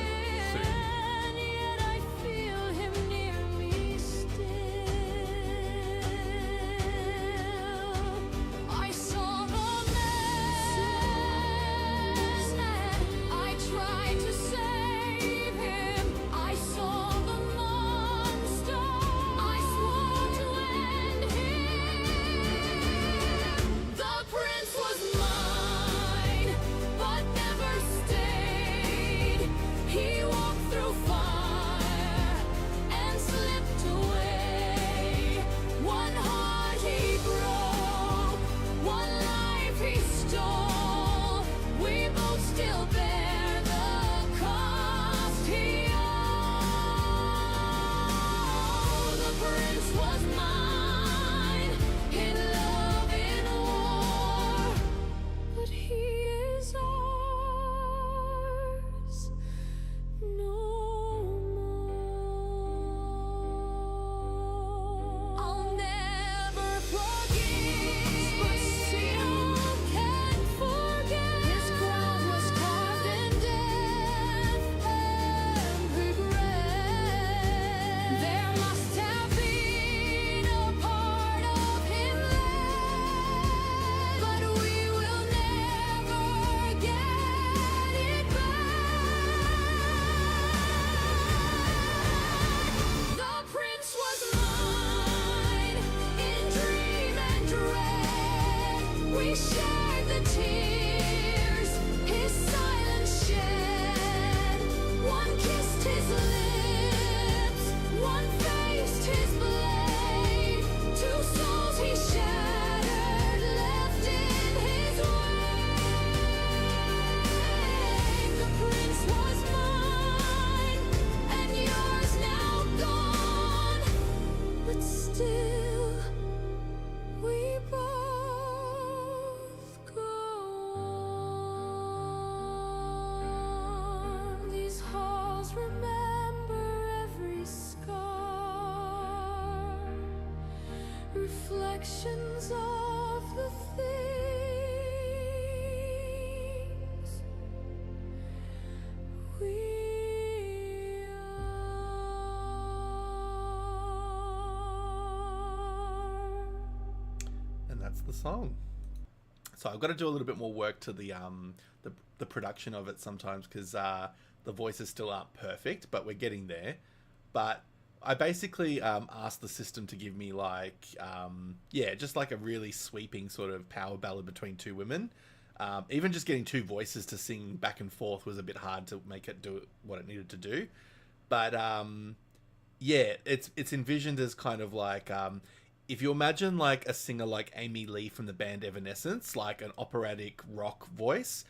soon. And yet I feel him near me still. I saw the man. I tried to save him. I saw the monster. I swore to end him. The prince was mine, but never stayed. He walked through fire and slipped away. One heart he broke, one life he stole. We both still bear the cost he owed. The prince was mine in love, in war, but he is ours no more. I'll never forgive, but still can't forget. His crown was carved in death and regret. There must have been a part of him left, but we will never get it back. The prince was mine in dream and dread. We shared the tears his silence shed. One kissed his lips, one faced his blade. Two souls he shattered, left in his wake. The prince was mine, and yours now gone, but still we both go on. These halls remember every scar, reflections of the things we are. And that's the song. So I've got to do a little bit more work to the production of it sometimes, because the voices still aren't perfect, but we're getting there. But I basically asked the system to give me like just like a really sweeping sort of power ballad between two women. Even just getting two voices to sing back and forth was a bit hard to make it do what it needed to do. But it's envisioned as kind of like if you imagine like a singer like Amy Lee from the band Evanescence, like an operatic rock voice.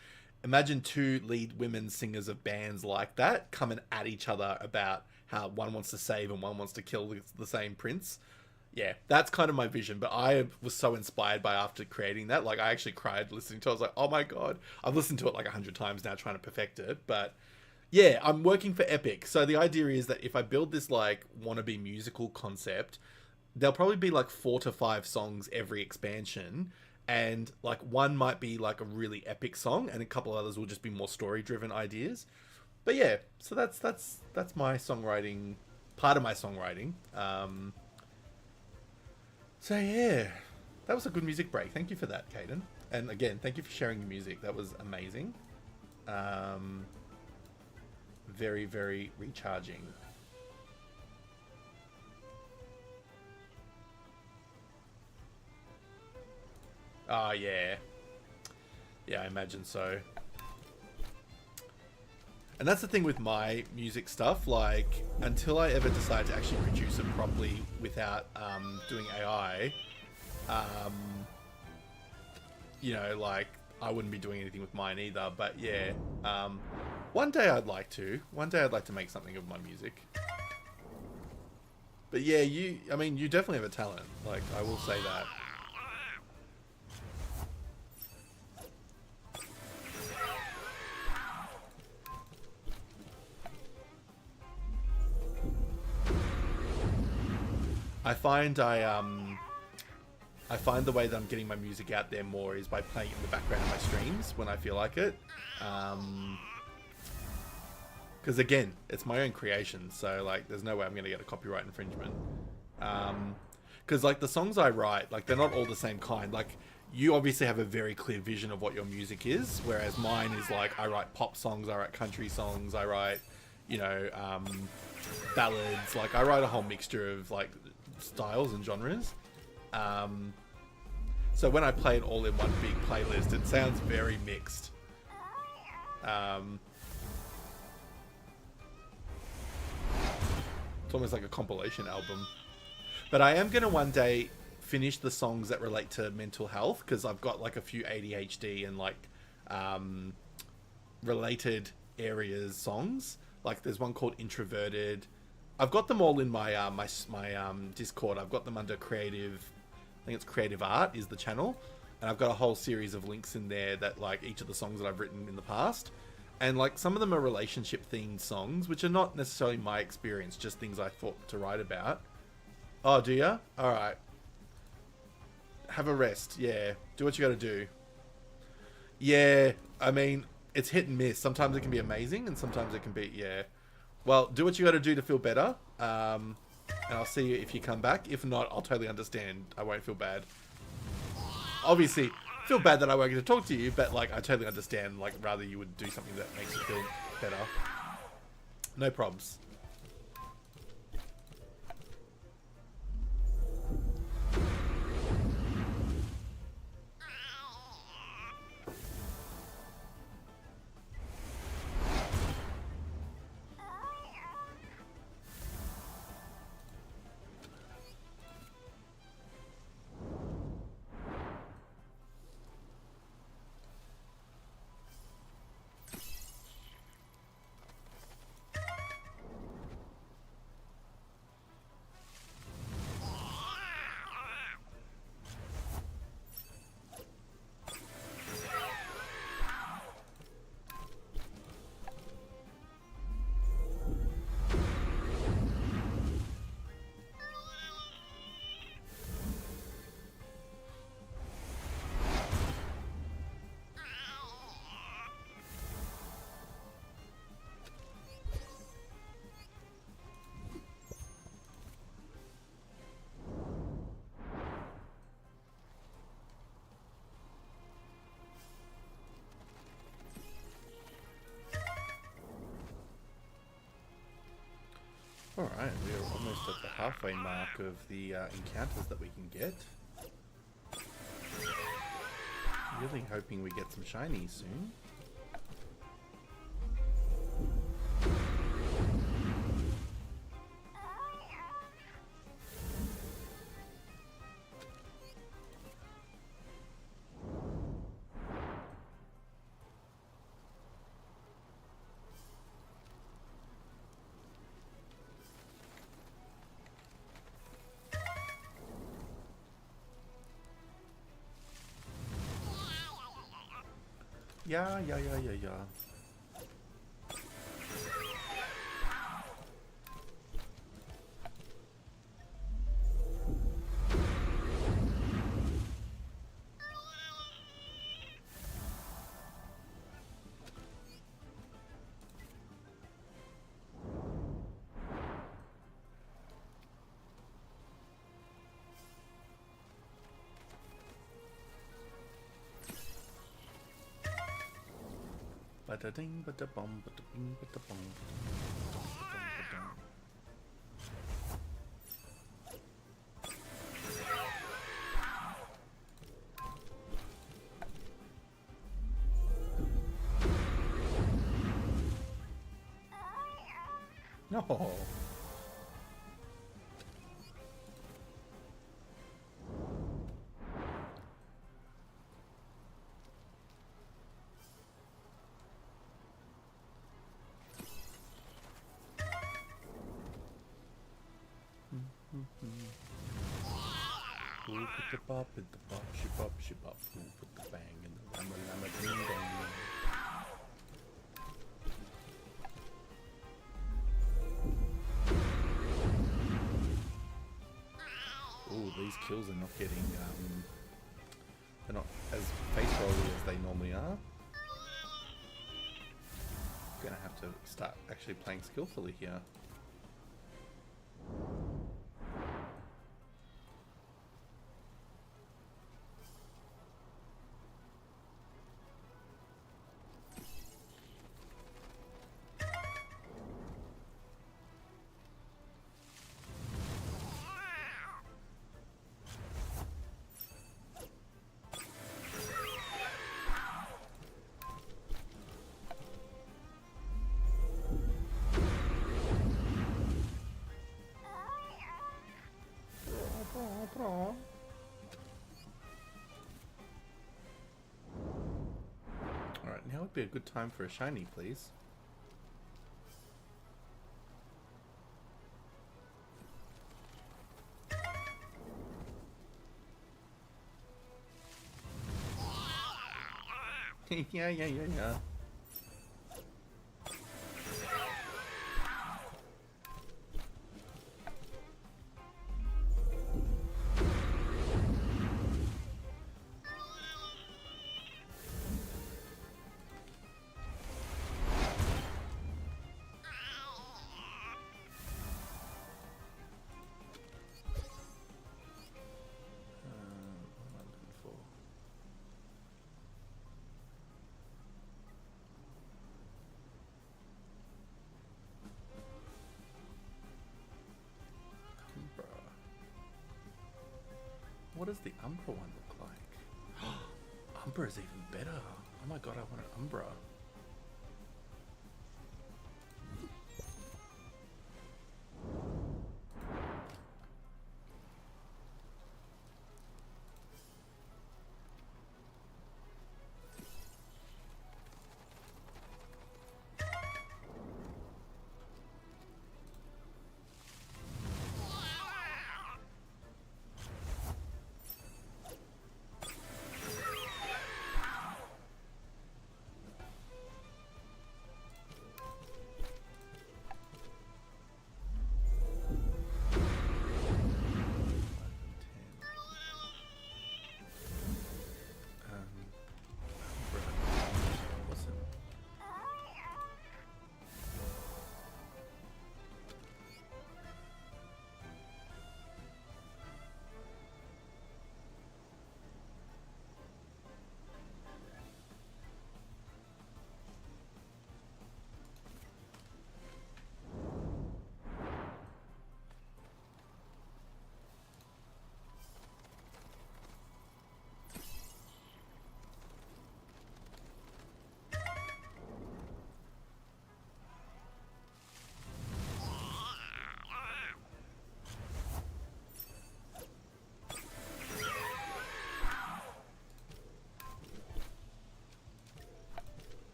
Imagine two lead women singers of bands like that coming at each other about how one wants to save and one wants to kill the same prince. Yeah, that's kind of my vision. But I was so inspired by after creating that. Like, I actually cried listening to it. I was like, oh my God. I've listened to it like 100 times now trying to perfect it. But yeah, I'm working for Epic. So the idea is that if I build this like wannabe musical concept, there'll probably be like 4 to 5 songs every expansion. And like one might be like a really epic song and a couple others will just be more story driven ideas. But yeah, so that's my songwriting, part of my songwriting. So yeah, that was a good music break. Thank you for that, Caden. And again, thank you for sharing your music. That was amazing. Very, very recharging. Oh, yeah. Yeah, I imagine so. And that's the thing with my music stuff, like, until I ever decide to actually produce it properly without doing AI, you know, like, I wouldn't be doing anything with mine either. But yeah, one day I'd like to. One day I'd like to make something of my music. But yeah, you definitely have a talent. Like, I will say that. I find the way that I'm getting my music out there more is by playing it in the background of my streams when I feel like it. Because again, it's my own creation, so like, there's no way I'm gonna get a copyright infringement. Because like the songs I write, like they're not all the same kind. Like you obviously have a very clear vision of what your music is, whereas mine is like I write pop songs, I write country songs, I write, you know, ballads. Like I write a whole mixture of like styles and genres. So when I play it all in one big playlist, it sounds very mixed. It's almost like a compilation album. But I am going to one day finish the songs that relate to mental health, because I've got like a few ADHD and like related areas songs. Like there's one called Introverted. I've got them all in my my Discord. I've got them under creative. I think it's Creative Art is the channel, and I've got a whole series of links in there that like each of the songs that I've written in the past. And like some of them are relationship themed songs, which are not necessarily my experience, just things I thought to write about. Oh, do ya? All right. Have a rest. Yeah. Do what you got to do. Yeah. I mean, it's hit and miss. Sometimes it can be amazing, and sometimes it can be, yeah. Well, do what you got to do to feel better. And I'll see you if you come back. If not, I'll totally understand. I won't feel bad. Obviously, feel bad that I won't get to talk to you, but like I totally understand. Like rather you would do something that makes you feel better. No probs. Alright, we are almost at the halfway mark of the encounters that we can get. Really hoping we get some shinies soon. Yeah. Bada ding, bada bum, bada bing, bada bum, bada bum. No. Who put the bop in the bop, she bop, who put the bang in the lama lama ding dong. Ooh, these kills are not getting, they're not as face rolly as they normally are. Gonna have to start actually playing skillfully here. Alright, now would be a good time for a shiny, please. Yeah. What am I looking for? Umbra. What does the Umbra one look like? Umbra is even better. Oh my god, I want an Umbra.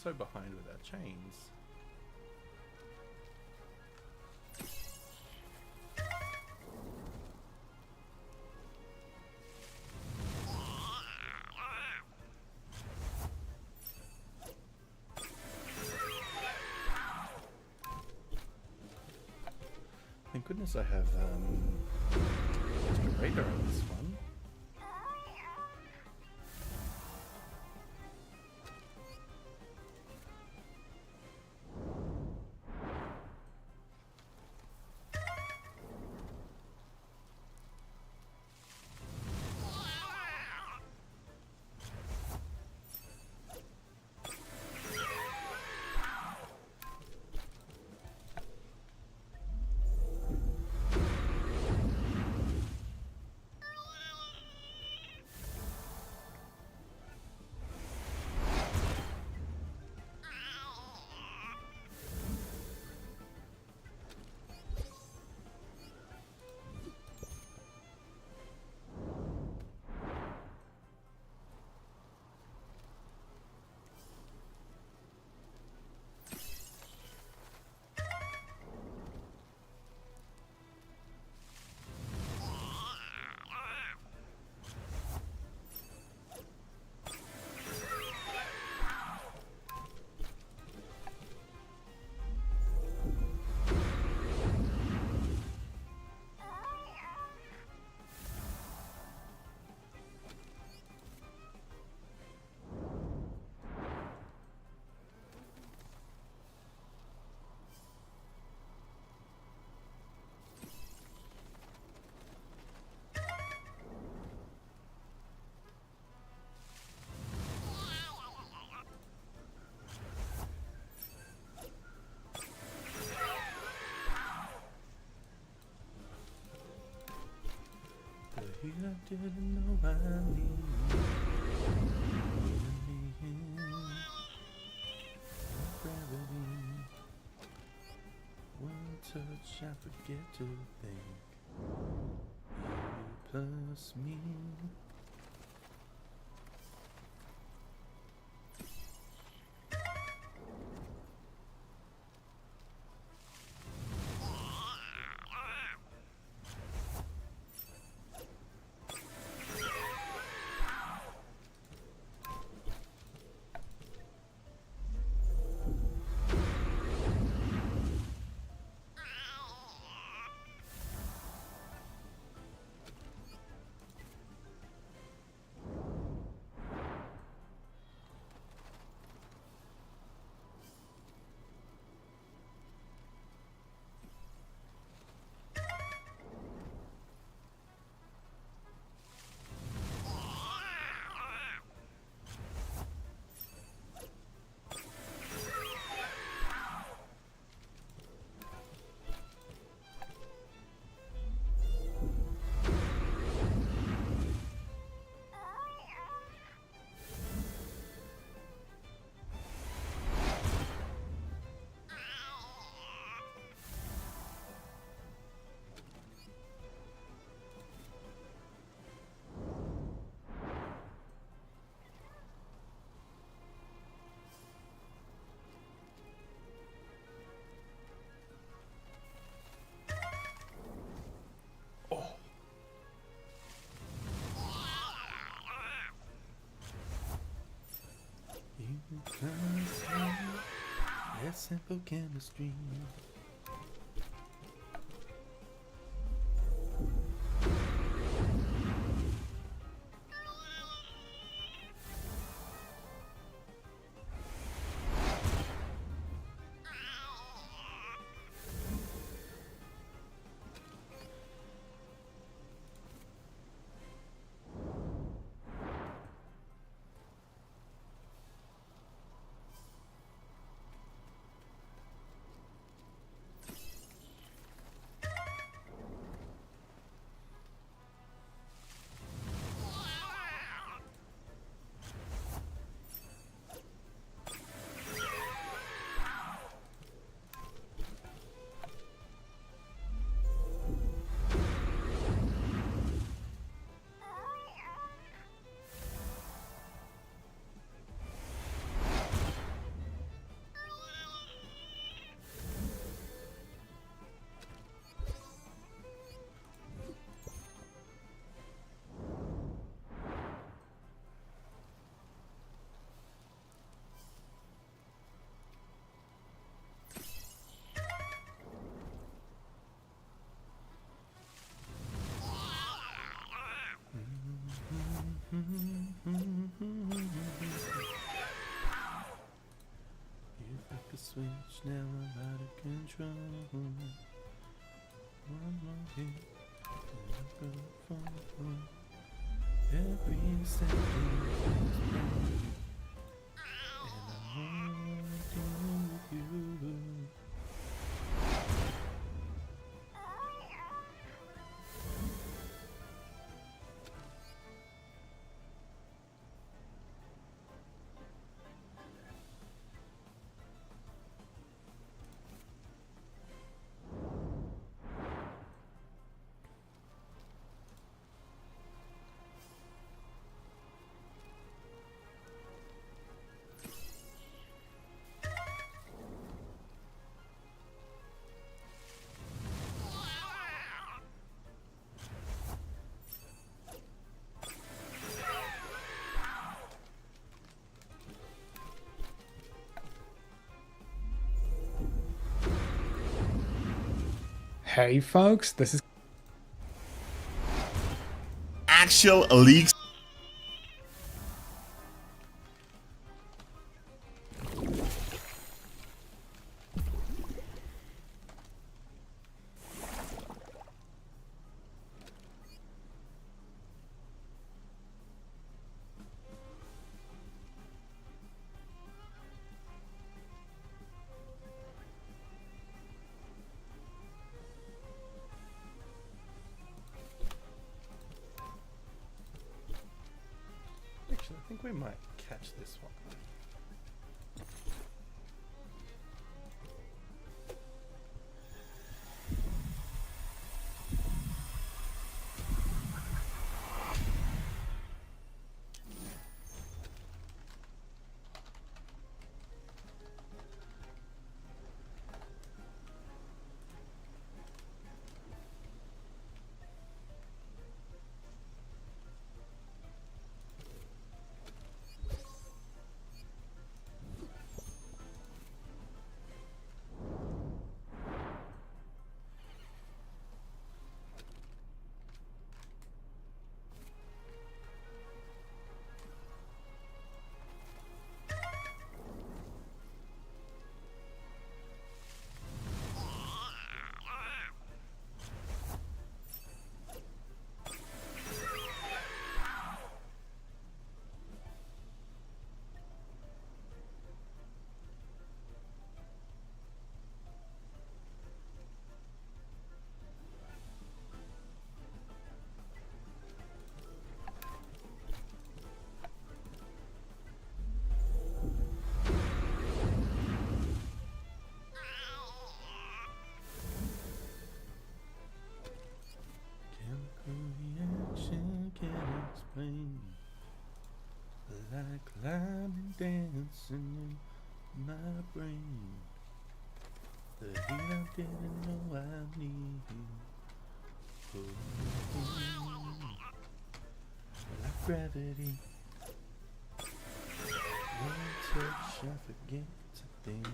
so behind with our chains. Thank goodness I have extra radar on this one. Here I didn't know I need gravity. One touch, I forget to think. You plus me. That's simple chemistry. much now I'm out of control. One more thing, and I'm gonna fall. Every second is mine, and I wanna do with you. Hey folks, this is actual leaks. Actually, I think we might catch this one. Reaction can't explain, like climbing, dancing in my brain. The heat I didn't know I needed. Like gravity. One touch, I forget to think.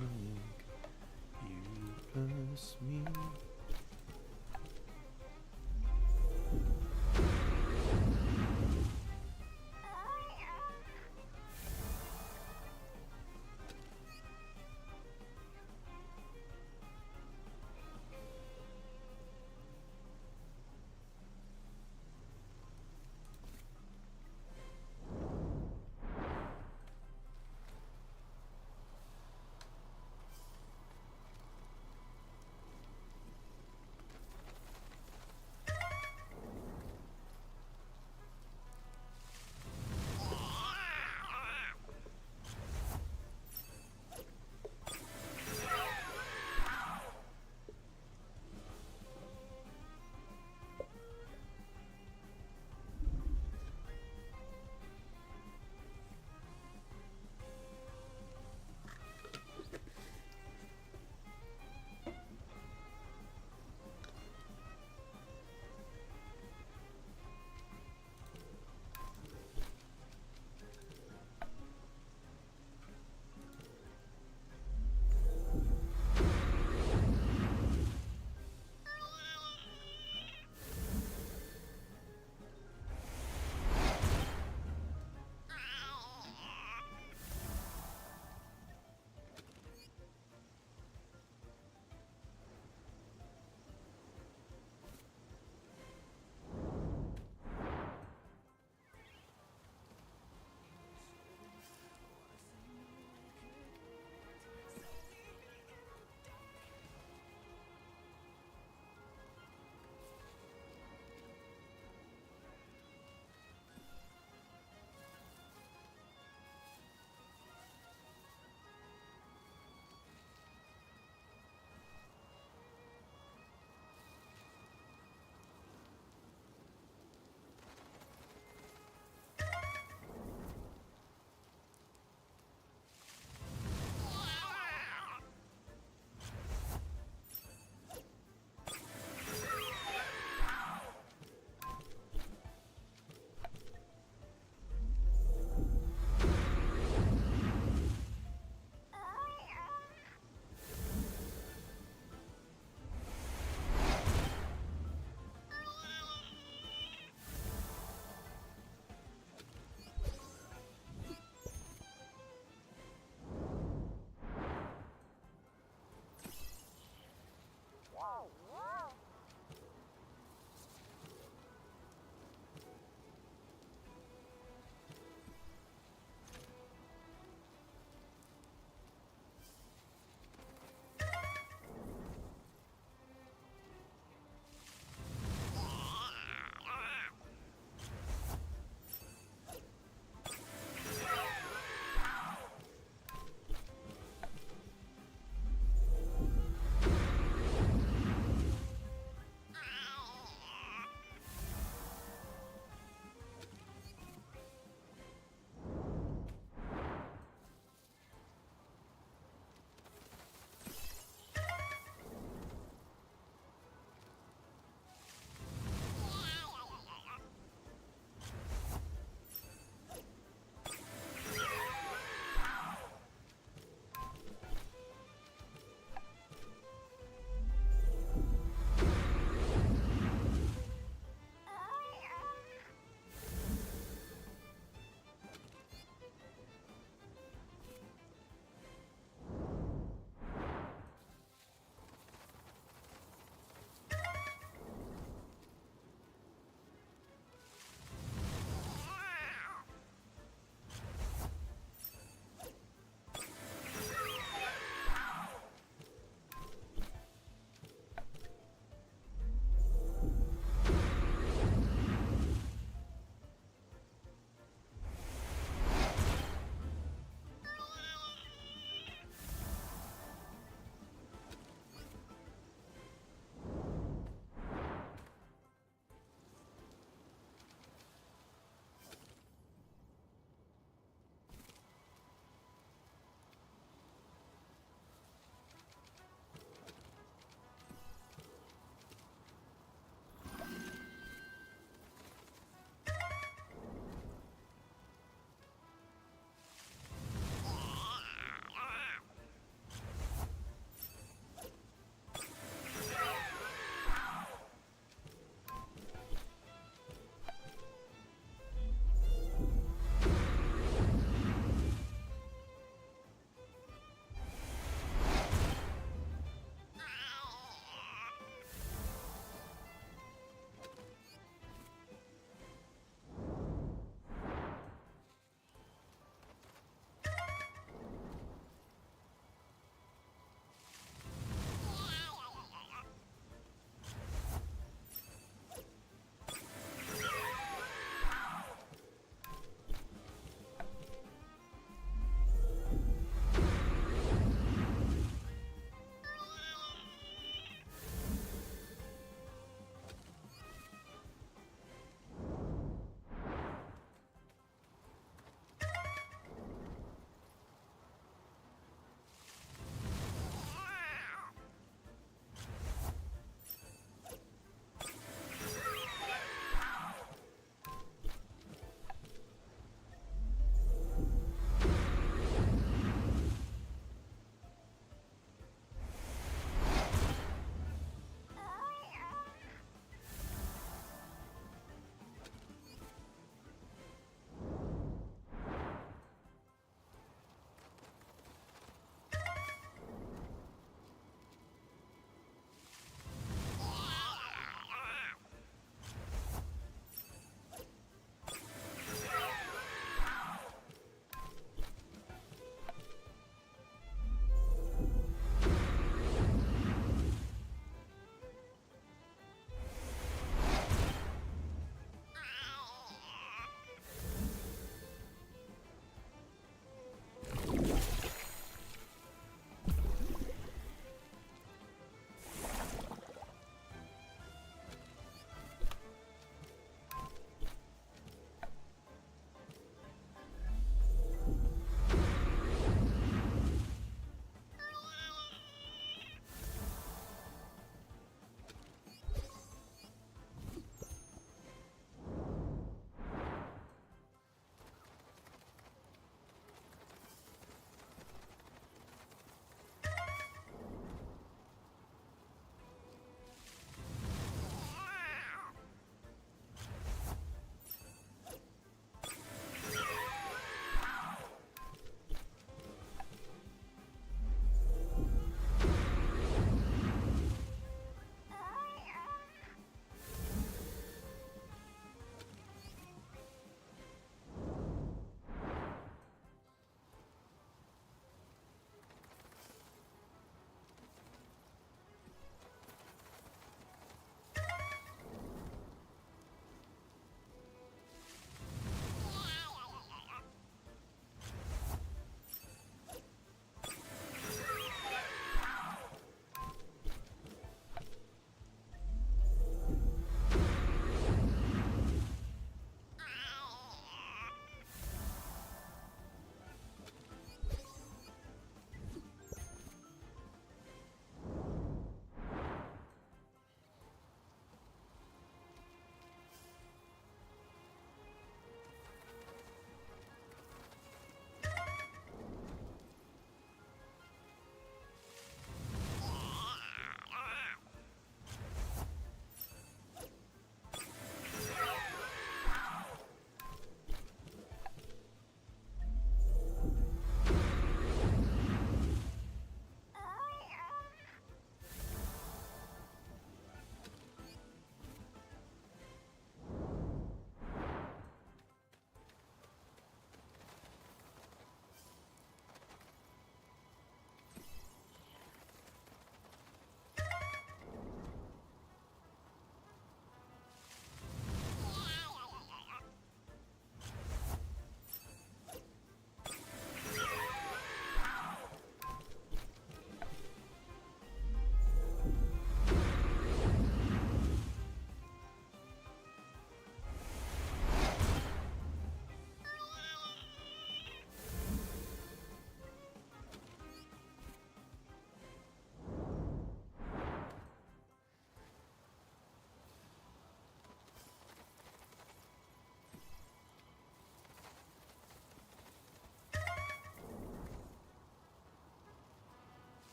You plus me.